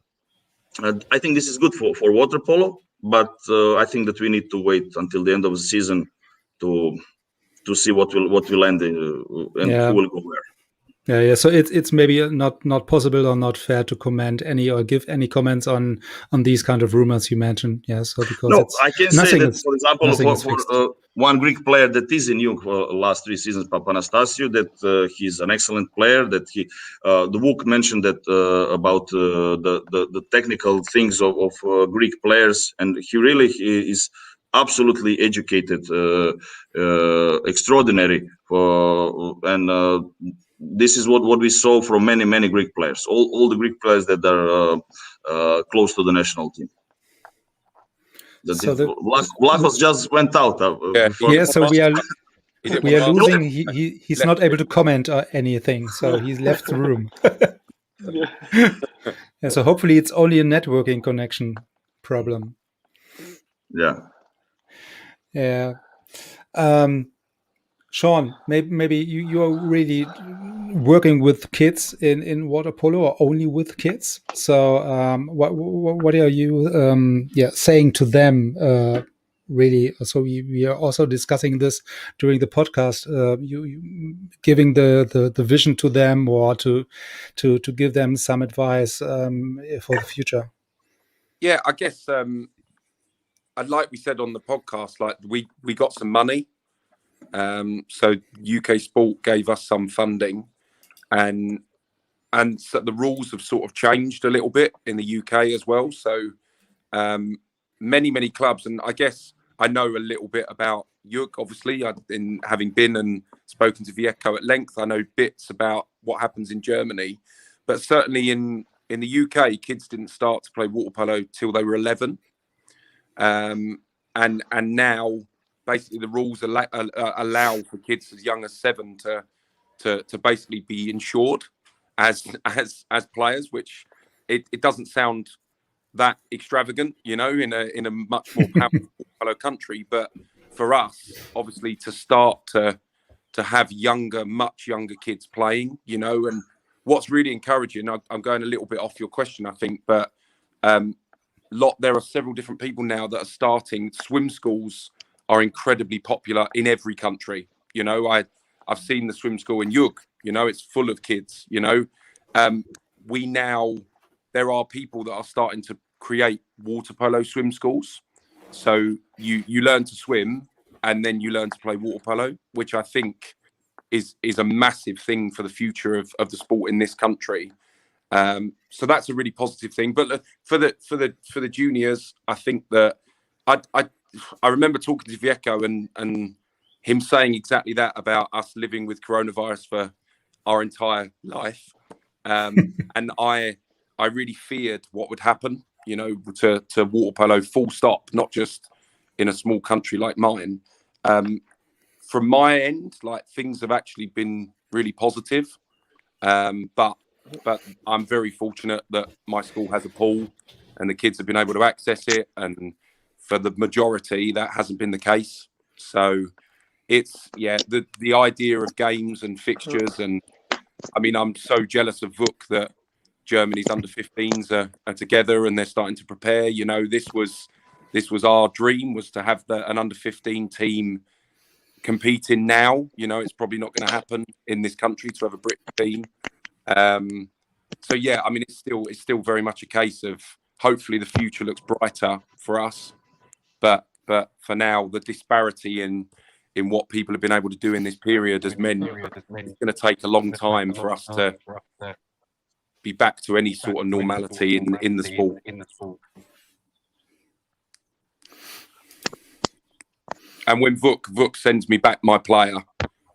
I think this is good for water polo, but I think that we need to wait until the end of the season to see what will end and who will go where. Yeah. So it's maybe not possible or not fair to comment any or give any comments on these kind of rumors you mentioned. Yeah. So because I can say that, for example, for one Greek player that is in Jung for last 3 seasons, Papanastasiou, that he's an excellent player. That the Vuk mentioned that about the technical things of Greek players, and he really is absolutely educated, extraordinary, and this is what we saw from many Greek players, all the Greek players that are close to the national team. Vlachos just went out. So we are losing. He's not able to comment or anything, so he's left the room. So hopefully it's only a networking connection problem. Yeah. Sean, maybe you are really working with kids in water polo, or only with kids. So what are you saying to them? Really, so we are also discussing this during the podcast. You giving the vision to them, or to give them some advice for the future. Yeah, I guess like we said on the podcast, like we got some money. So UK Sport gave us some funding, and so the rules have sort of changed a little bit in the UK as well. So many clubs, and I guess I know a little bit about Vuk. Obviously, in having been and spoken to Vjeko at length, I know bits about what happens in Germany, but certainly in the UK, kids didn't start to play water polo till they were 11, and now basically the rules allow for kids as young as 7 to basically be insured as players, which it doesn't sound that extravagant, in a much more powerful polo country, but for us, obviously, to start to have much younger kids playing, and what's really encouraging, I'm going a little bit off your question, I think, but there are several different people now that are starting. Swim schools are incredibly popular in every country. I've seen the swim school in Vuk, it's full of kids, there are people that are starting to create water polo swim schools. So you learn to swim and then you learn to play water polo, which I think is a massive thing for the future of the sport in this country. So that's a really positive thing. But for the juniors, I think that I remember talking to Vjeko and him saying exactly that about us living with coronavirus for our entire life. And I really feared what would happen, to water polo, full stop, not just in a small country like mine. From my end, things have actually been really positive. But I'm very fortunate that my school has a pool and the kids have been able to access it. And for the majority, that hasn't been the case. So it's, the idea of games and fixtures. And I mean, I'm so jealous of Vuk that Germany's under 15s are together and they're starting to prepare. This was our dream, was to have an under 15 team competing now. You know, it's probably not going to happen in this country to have a Brit team. So yeah, I mean, it's still very much a case of hopefully the future looks brighter for us. But for now, the disparity in what people have been able to do in this period as men, it's going to take a long time for us to be back to any sort of normality in the sport. And when Vuk sends me back my player,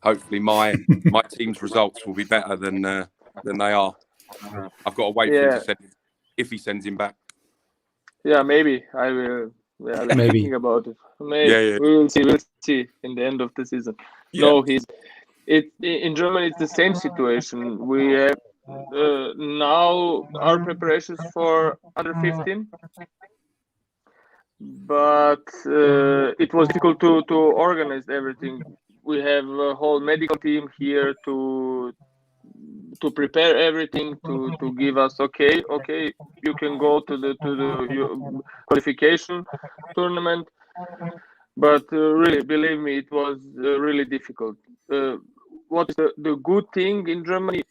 hopefully my team's results will be better than they are. I've got to wait for him to send him, if he sends him back. Yeah, maybe I will. Yeah, maybe thinking about it. Maybe we will see. We'll see in the end of the season. Yeah. No, in Germany. It's the same situation. We have now our preparations for under 15, but it was difficult to organize everything. We have a whole medical team here to prepare everything, to give us okay, you can go to the qualification tournament, but really, believe me, it was really difficult. What is the good thing in Germany?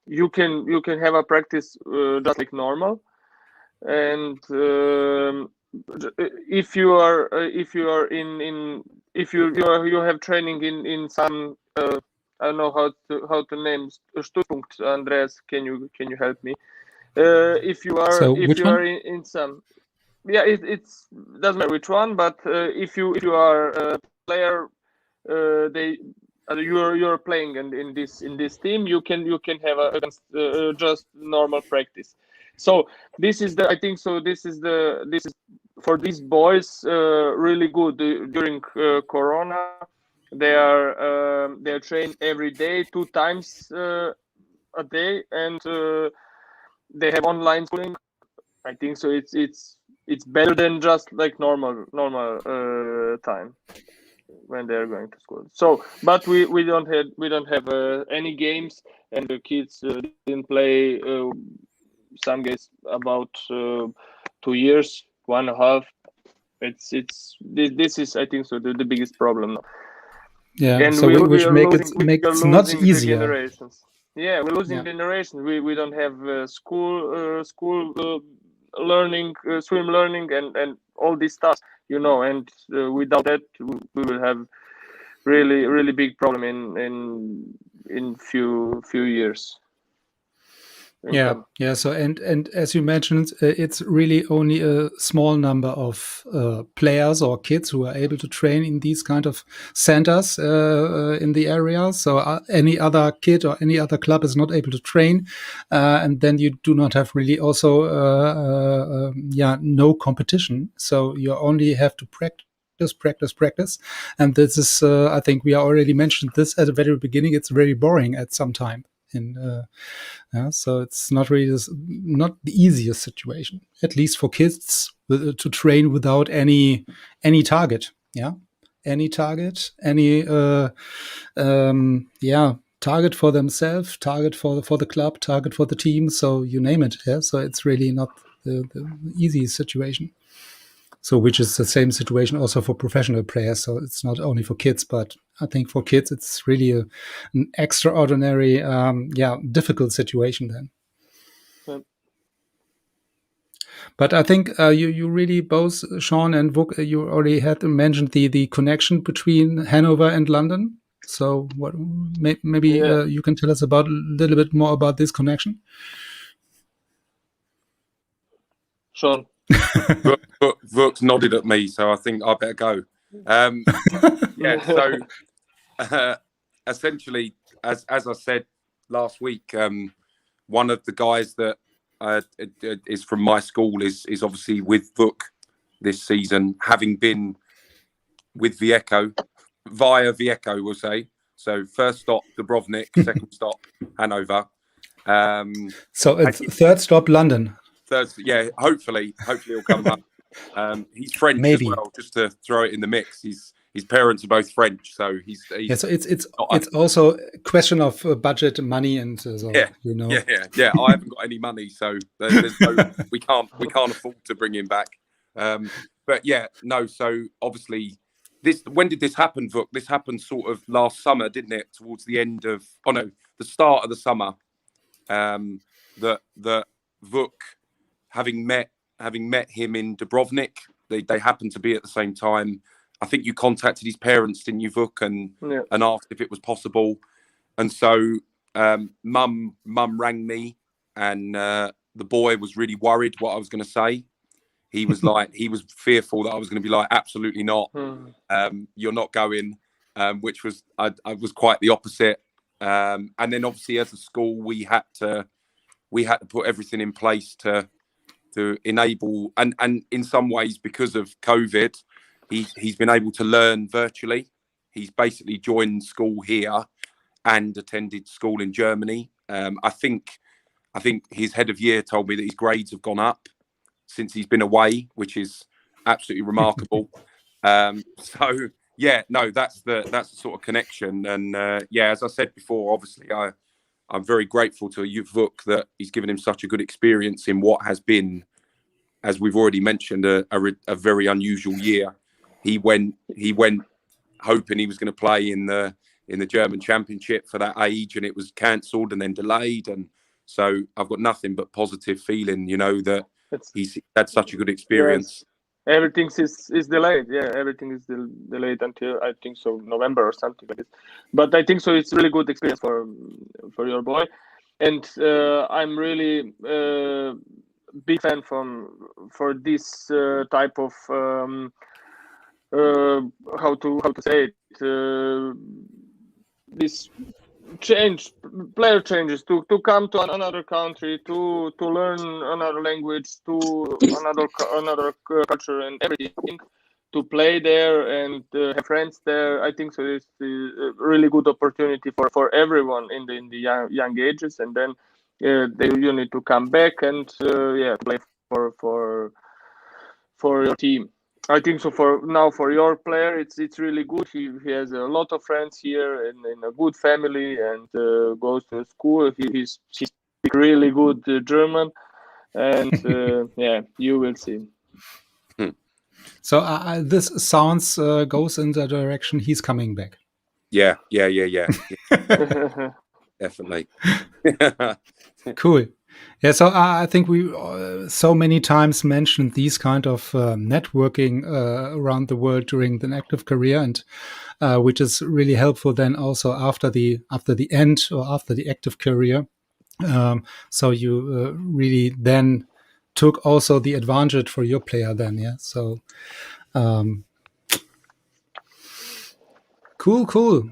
You can have a practice just like normal, and if you have training in some I don't know how to name Stützpunkt. Andreas, can you help me? If you are in some, it's doesn't matter which one, but if you are a player, you're playing in this team, you can have just normal practice. So this is this is for these boys really good during Corona. They're trained every day, 2 times a day, and they have online schooling. I think so. It's better than just like normal time when they're going to school. So, but we don't have any games, and the kids didn't play some games about 2 years, 1.5. This is I think so the biggest problem now. Yeah, and so which makes it not easier. Yeah, we're losing generations. We don't have school learning, swim learning, and all this stuff, you know. And without that, we will have really big problem in few years. Yeah. So and as you mentioned, it's really only a small number of players or kids who are able to train in these kind of centers in the area. So any other kid or any other club is not able to train, and then you do not have really also no competition. So you only have to practice, and this is I think we already mentioned this at the very beginning. It's very boring at some time. So it's not really not the easiest situation, at least for kids, to train without any target. Any target, target for themselves, target for the club, target for the team. So you name it. So it's really not the easy situation. So which is the same situation also for professional players. So it's not only for kids, but I think for kids it's really an extraordinary, difficult situation then. Yeah. But I think you really both, Sean and Vuk, you already had mentioned the connection between Hanover and London. So what maybe you can tell us a little bit more about this connection? Sean. Vuk's nodded at me, so I think I better go. So essentially, as I said last week, one of the guys that is from my school is obviously with Vuk this season, having been with Vjekoslav, via Vjekoslav, we'll say. So first stop Dubrovnik, second stop Hanover. So it's third stop London. Hopefully he'll come back. He's French as well, just to throw it in the mix. His parents are both French, so he's so it's also a question of budget, money, and so you know. Yeah. I haven't got any money, so there's we can't afford to bring him back. So obviously When did this happen, Vuk? This happened sort of last summer, didn't it? Towards the end of, the start of the summer. That Vuk, having met him in Dubrovnik, they happened to be at the same time. I think you contacted his parents, didn't you, Vuk, and asked if it was possible. And so mum rang me, and the boy was really worried what I was going to say. He was fearful that I was going to be like, absolutely not. You're not going, which was, I was quite the opposite. And then obviously as a school, we had to put everything in place to enable, and in some ways because of COVID, he's been able to learn virtually. He's basically joined school here and attended school in Germany. I think his head of year told me that his grades have gone up since he's been away, which is absolutely remarkable. So yeah, no, that's the sort of connection. And as I said before, obviously I'm very grateful to Vuk that he's given him such a good experience in what has been, as we've already mentioned, a very unusual year. He went hoping he was going to play in the German Championship for that age, and it was cancelled and then delayed. And so I've got nothing but positive feeling, that he's had such a good experience. Yes. Everything is delayed. Yeah, everything is delayed until, I think so, November or something like this. But I think so it's really good experience for your boy. And I'm really big fan for this type of how to say it, this player changes to come to another country, to learn another language, to another culture and everything, to play there and have friends there. I think so it's a really good opportunity for everyone in the young ages, and then you need to come back and play for your team. I think so for your player, it's really good. He has a lot of friends here and in a good family, and goes to school. He speaks really good German, and you will see. So this sounds goes in the direction he's coming back. Yeah. Definitely. Cool. Yeah, so I think we so many times mentioned these kind of networking around the world during an active career, and which is really helpful then also after the end or after the active career. So you really then took also the advantage for your player then, yeah. So cool.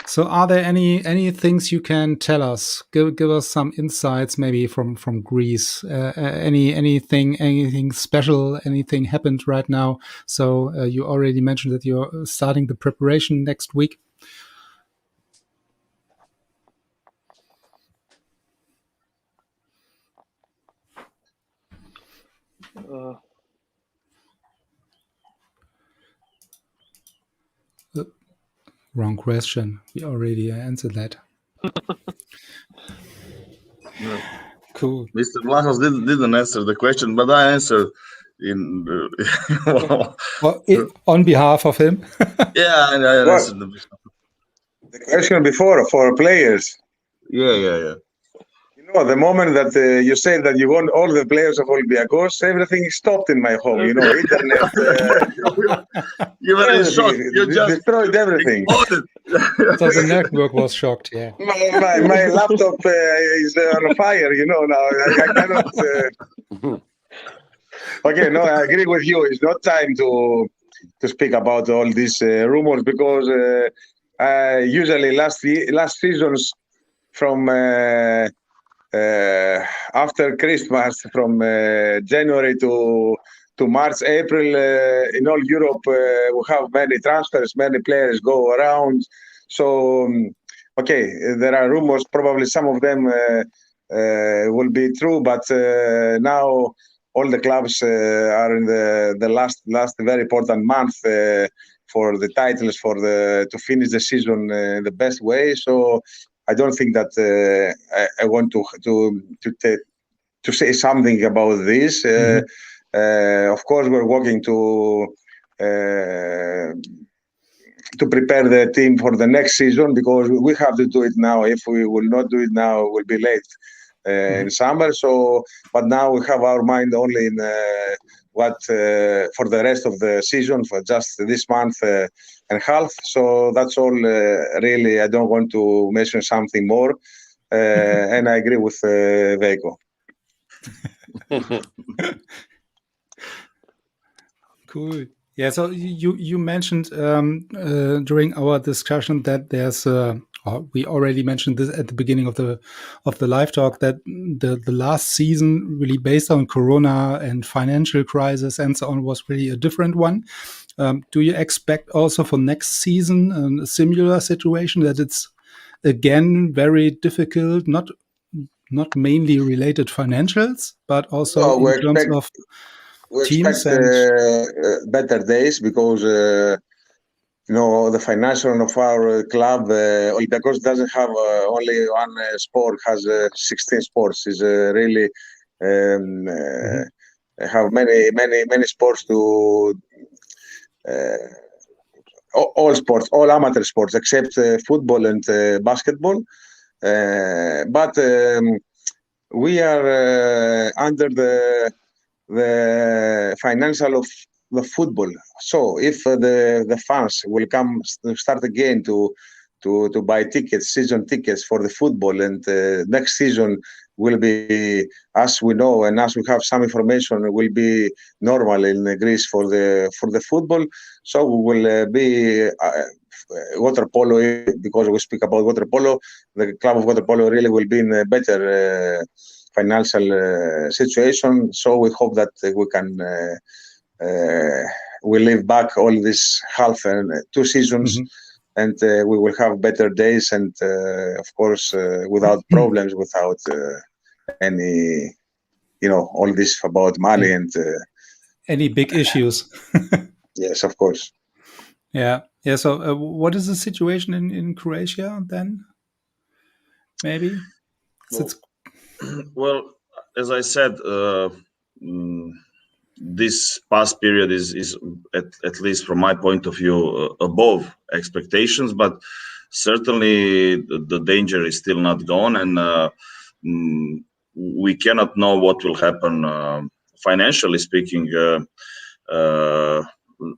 So are there any things you can tell us? Give us some insights maybe from Greece. Anything special, anything happened right now? So you already mentioned that you're starting the preparation next week. Wrong question. We already answered that. No. Cool. Mr. Vlachos didn't answer the question, but I answered in on behalf of him. Yeah, and I answered the question before for players. Yeah. The moment that you say that you want all the players of Olympiacos, everything stopped in my home. Internet. You were in shock. You just destroyed everything. So the network was shocked. Yeah. My laptop is on fire. Now I cannot. Okay, no, I agree with you. It's not time to speak about all these rumors, because usually last seasons from. After Christmas, from January to March, April, in all Europe, we have many transfers, many players go around. So, there are rumors. Probably some of them will be true, but now all the clubs are in the last very important month for the titles, to finish the season the best way. So. I don't think that I want to say something about this. Of course, we're working to to prepare the team for the next season, because we have to do it now. If we will not do it now, it will be late in summer. So, but now we have our mind only in what for the rest of the season, for just this month and a half. So that's all. Really, I don't want to mention something more. And I agree with Veiko. Cool. Yeah. So you mentioned during our discussion that there's we already mentioned this at the beginning of the live talk, that the last season, really based on Corona and financial crisis and so on, was really a different one. Do you expect also for next season a similar situation, that it's again very difficult, not mainly related financials, but also in terms of teams and better days, because the financial of our club, Olympiacos, doesn't have only one sport, has 16 sports. Is really have many sports to all sports, all amateur sports except football and basketball. But we are under the financial of the football. So if the fans will start again to buy tickets, season tickets for the football, and next season will be, as we know and as we have some information, will be normal in Greece for the football. So we will be water polo, because we speak about water polo. The club of water polo really will be in a better financial situation. So we hope that we can we live back all this half and 2 seasons, and we will have better days, and of course without problems, without any all this about money and any big issues. Yes, of course. Yeah. So what is the situation in Croatia then? Maybe well, as I said, this past period is at least from my point of view above expectations, but certainly the danger is still not gone, and we cannot know what will happen financially speaking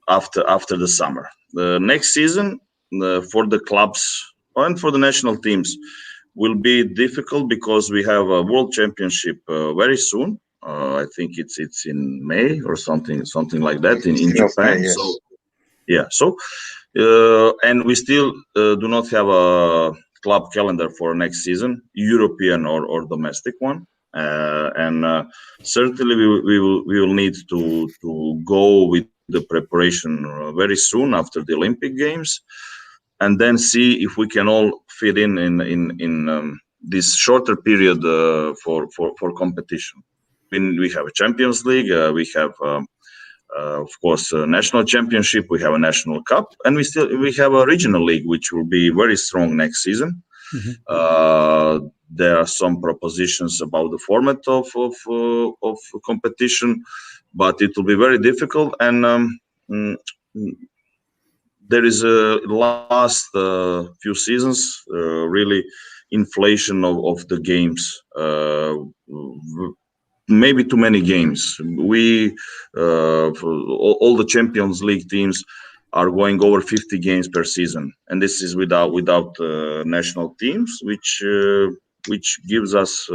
after the summer. Next season for the clubs and for the national teams will be difficult, because we have a World Championship very soon. I think it's in May or something like that in Japan. Yes. So and we still do not have a club calendar for next season, European or domestic one. And certainly we will need to go with the preparation very soon after the Olympic Games, and then see if we can all fit in this shorter period for competition. We have a Champions League, we have of course a national championship, we have a national cup, and we have a regional league, which will be very strong next season. There are some propositions about the format of competition, but it will be very difficult. And there is a last few seasons really inflation of the games. Maybe too many games. We all the Champions League teams are going over 50 games per season, and this is without national teams, which gives us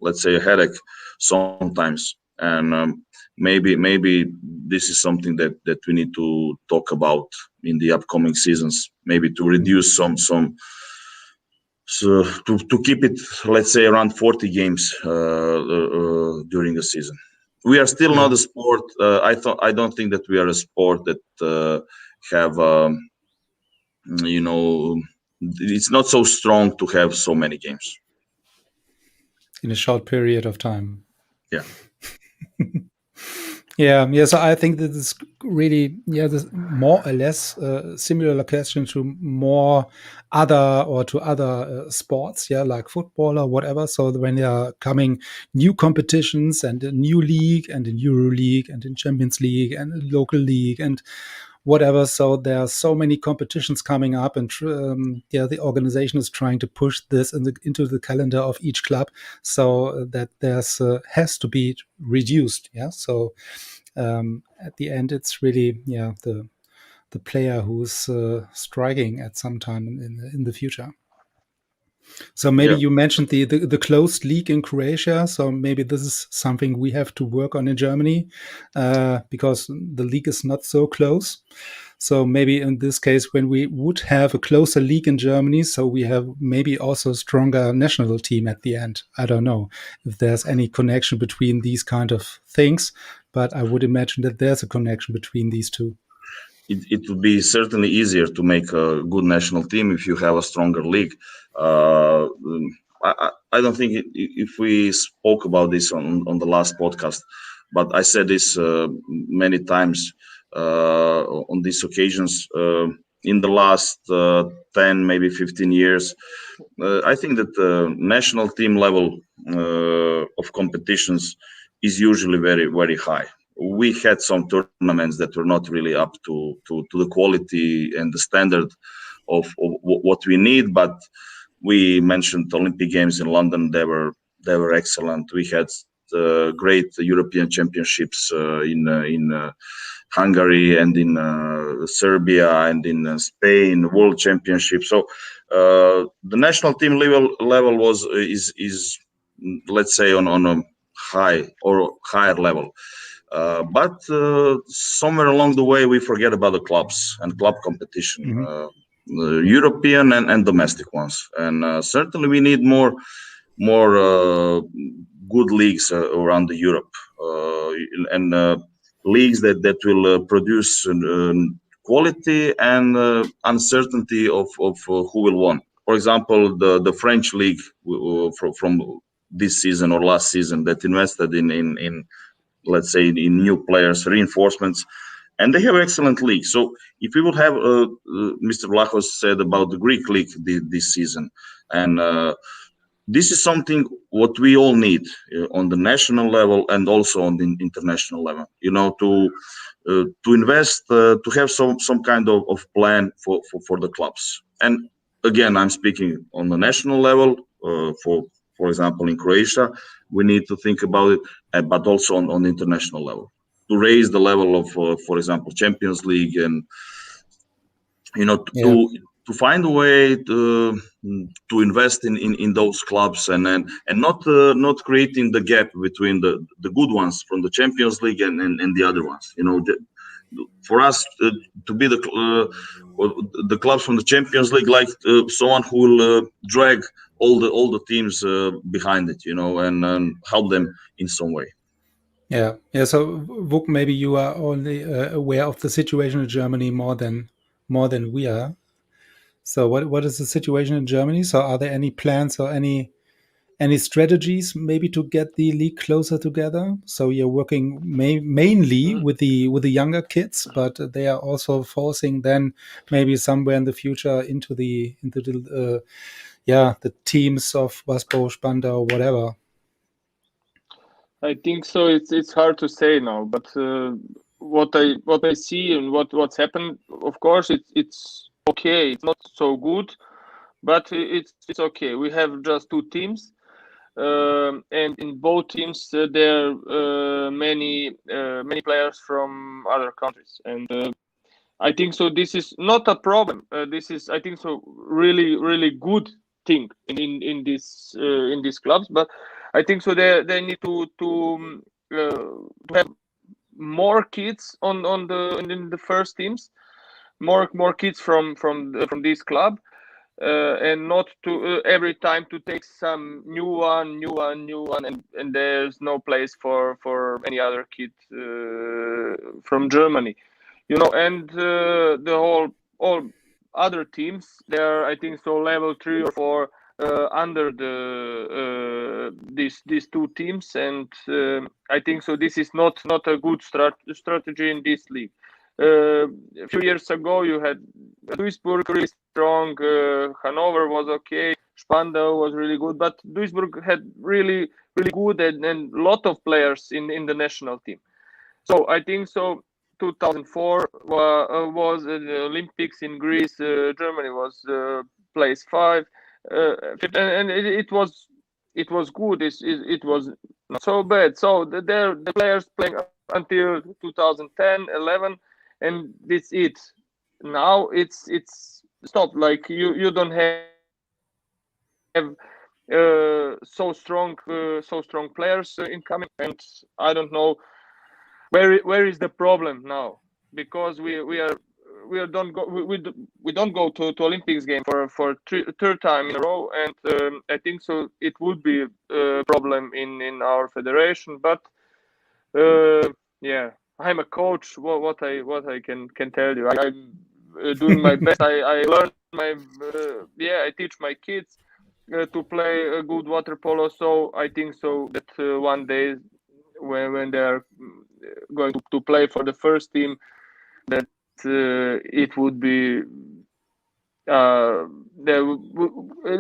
let's say a headache sometimes. And maybe this is something that we need to talk about in the upcoming seasons, maybe to reduce some so to keep it, let's say, around 40 games during the season. We are still not a sport. I don't think that we are a sport that have it's not so strong to have so many games in a short period of time. Yeah. Yeah. So I think that is really, this more or less similar question to other sports, like football or whatever. So when there are coming new competitions and a new league and a Euro League and a Champions League and a local league and whatever. So there are so many competitions coming up, and the organization is trying to push this into the calendar of each club, so that there's has to be reduced. Yeah. So at the end, it's really the player who's striking at some time in the future. So maybe you mentioned the closed league in Croatia. So maybe this is something we have to work on in Germany, because the league is not so close. So maybe in this case, when we would have a closer league in Germany, so we have maybe also a stronger national team at the end. I don't know if there's any connection between these kind of things, but I would imagine that there's a connection between these two. It would be certainly easier to make a good national team if you have a stronger league. I don't think if we spoke about this on the last podcast, but I said this many times on these occasions. In the last 10, maybe 15 years, I think that the national team level of competitions is usually very, very high. We had some tournaments that were not really up to the quality and the standard of what we need, but we mentioned Olympic Games in London. They were excellent. We had great European championships in Hungary and in Serbia and in Spain, World Championships. So the national team level is let's say on a high or higher level. But somewhere along the way, we forget about the clubs and club competition, European and domestic ones. And certainly we need more good leagues around the Europe, and leagues that will produce quality and uncertainty of who will win. For example, the French league from this season or last season that invested in let's say in new players, reinforcements, and they have excellent league. So if we would have Mr. Vlachos said about the Greek league this season, and this is something what we all need on the national level and also on the international level, to invest, to have some kind of plan for the clubs. And again, I'm speaking on the national level. For example, in Croatia, we need to think about it, but also on the international level, to raise the level of, for example, Champions League, and to find a way to invest in those clubs, and not creating the gap between the good ones from the Champions League and the other ones. For us to be the clubs from the Champions League, like someone who will drag all the teams behind it, and help them in some way. Yeah. So Vuk, maybe you are only aware of the situation in Germany more than we are. So what is the situation in Germany? So are there any plans or any strategies maybe to get the league closer together? So you're working mainly with the younger kids, but they are also forcing then maybe somewhere in the future into the teams of Waspo, Spandau, whatever. I think so. It's hard to say now, but what I see and what's happened, of course, it's okay. It's not so good, but it's okay. We have just 2 teams, and in both teams there are many players from other countries, and I think so. This is not a problem. This is, I think so, really good thing in these clubs, but I think so they need to have more kids in the first teams, more kids from this club, and not to every time to take some new one, and there's no place for any other kid from Germany, and the all other teams, they're, I think so, level 3 or 4 under these 2 teams, and I think so this is not a good strategy in this league. A few years ago you had Duisburg really strong, Hanover was okay, Spandau was really good, but Duisburg had really good and lot of players in the national team. So I think so 2004 was the Olympics in Greece. Germany was place 5, and it was good. It was not so bad. So the players playing until 2010, 11, and that's it. Now it's stopped. Like you don't have so strong players incoming, and I don't know where is the problem now, because we don't go to Olympics game for third time in a row, and I think so it would be a problem in our federation. But yeah, I'm a coach. What I can tell you, I'm doing my best. I learn I teach my kids to play a good water polo. So I think so that one day when they are going to play for the first team, that it would be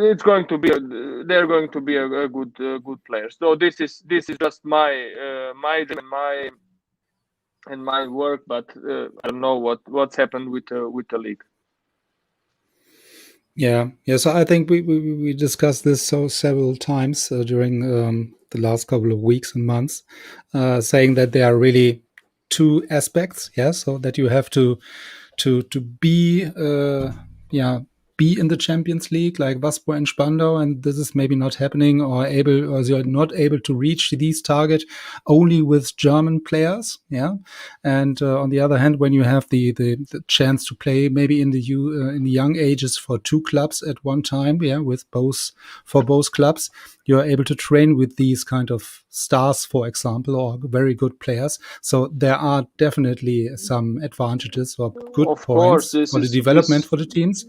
it's going to be they're going to be a good player. So this is just my dream and my work, but I don't know what's happened with the league. Yeah. So I think we discussed this several times during the last couple of weeks and months, saying that there are really two aspects. Yeah. So that you have to be be in the Champions League like Vaspor and Spandau, and this is maybe not happening, or you're not able to reach these targets only with German players. Yeah. And on the other hand, when you have the chance to play maybe in the young ages for 2 clubs at one time, with both clubs, you're able to train with these kind of stars, for example, or very good players. So there are definitely some advantages or good points for the development for the teams.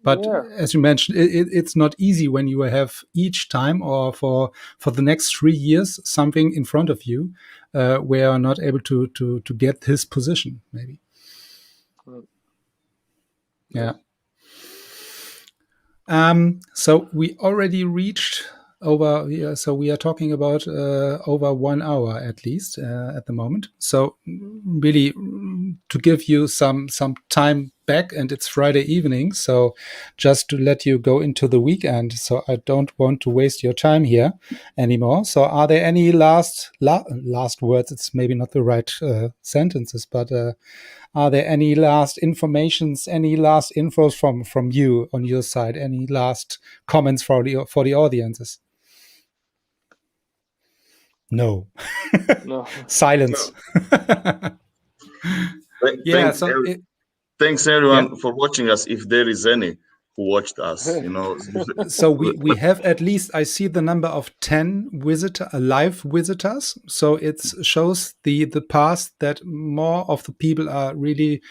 But as you mentioned, it's not easy when you have each time or for the next 3 years something in front of you where you're not able to get his position, maybe. Yeah. So we already reached over. So we are talking about over 1 hour at least at the moment. So really to give you some time back, and it's Friday evening, so just to let you go into the weekend. So I don't want to waste your time here anymore. So are there any last words? It's maybe not the right sentences, but are there any last informations, any last infos from you on your side? Any last comments for the audiences? No. Silence. No. Thanks everyone for watching us, if there is any who watched us, So we have at least, I see the number of 10 live visitors. So it shows the past that more of the people are really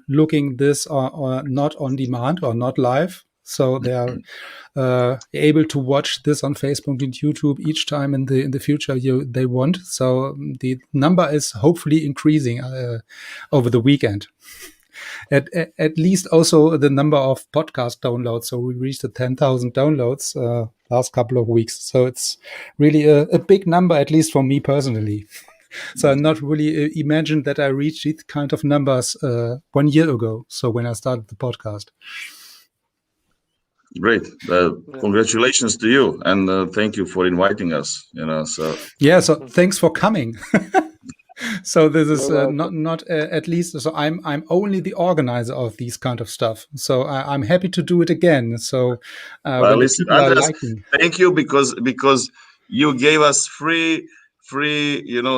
looking this or not on demand or not live. So they are able to watch this on Facebook and YouTube each time in the future they want. So the number is hopefully increasing over the weekend. At least also the number of podcast downloads. So we reached the 10,000 downloads last couple of weeks. So it's really a big number, at least for me personally. So I not really imagined that I reached these kind of numbers 1 year ago. So when I started the podcast. Great. Congratulations to you. And thank you for inviting us. So thanks for coming. So this is not at least. So I'm only the organizer of these kind of stuff. So I'm happy to do it again. So listen, Andreas, thank you because you gave us free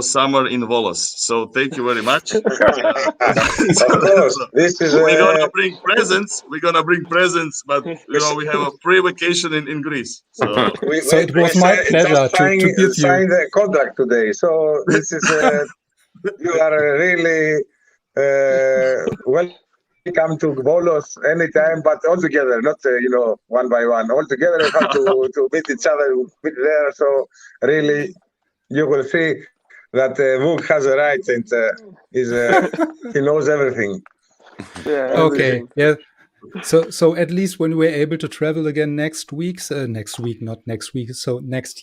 summer in Volos. So thank you very much. Of course, this is we're gonna bring presents. But we have a free vacation in Greece. So, it was my pleasure to give you. Sign the contract today. So this is you are really welcome to Volos anytime, but all together, not one by one. All together, you have to meet each other there. So really, you will see that Vuk has a right, and he knows everything. Okay. Yeah. So at least when we're able to travel again next week, so next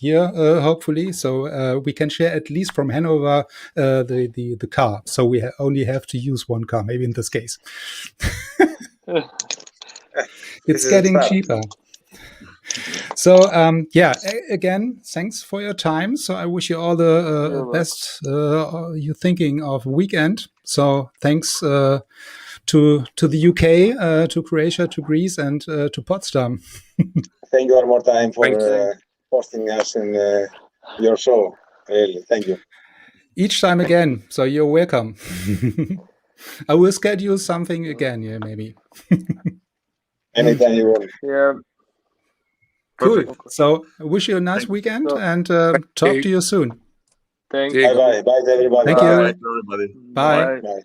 year, hopefully. So we can share at least from Hanover the car. So we only have to use one car, maybe in this case. It's getting cheaper. So again, thanks for your time. So I wish you all the best. You're thinking of weekend. So thanks to the UK, to Croatia, to Greece, and to Potsdam. Thank you one more time for hosting us in your show. Really, thank you. Each time again. So you're welcome. I will schedule something again. Yeah, maybe. Anytime you want. Yeah. Cool. So I wish you a nice weekend and talk to you soon. Thank you. Bye bye. Bye to everybody. Thank you. Bye, everybody. Bye. Bye.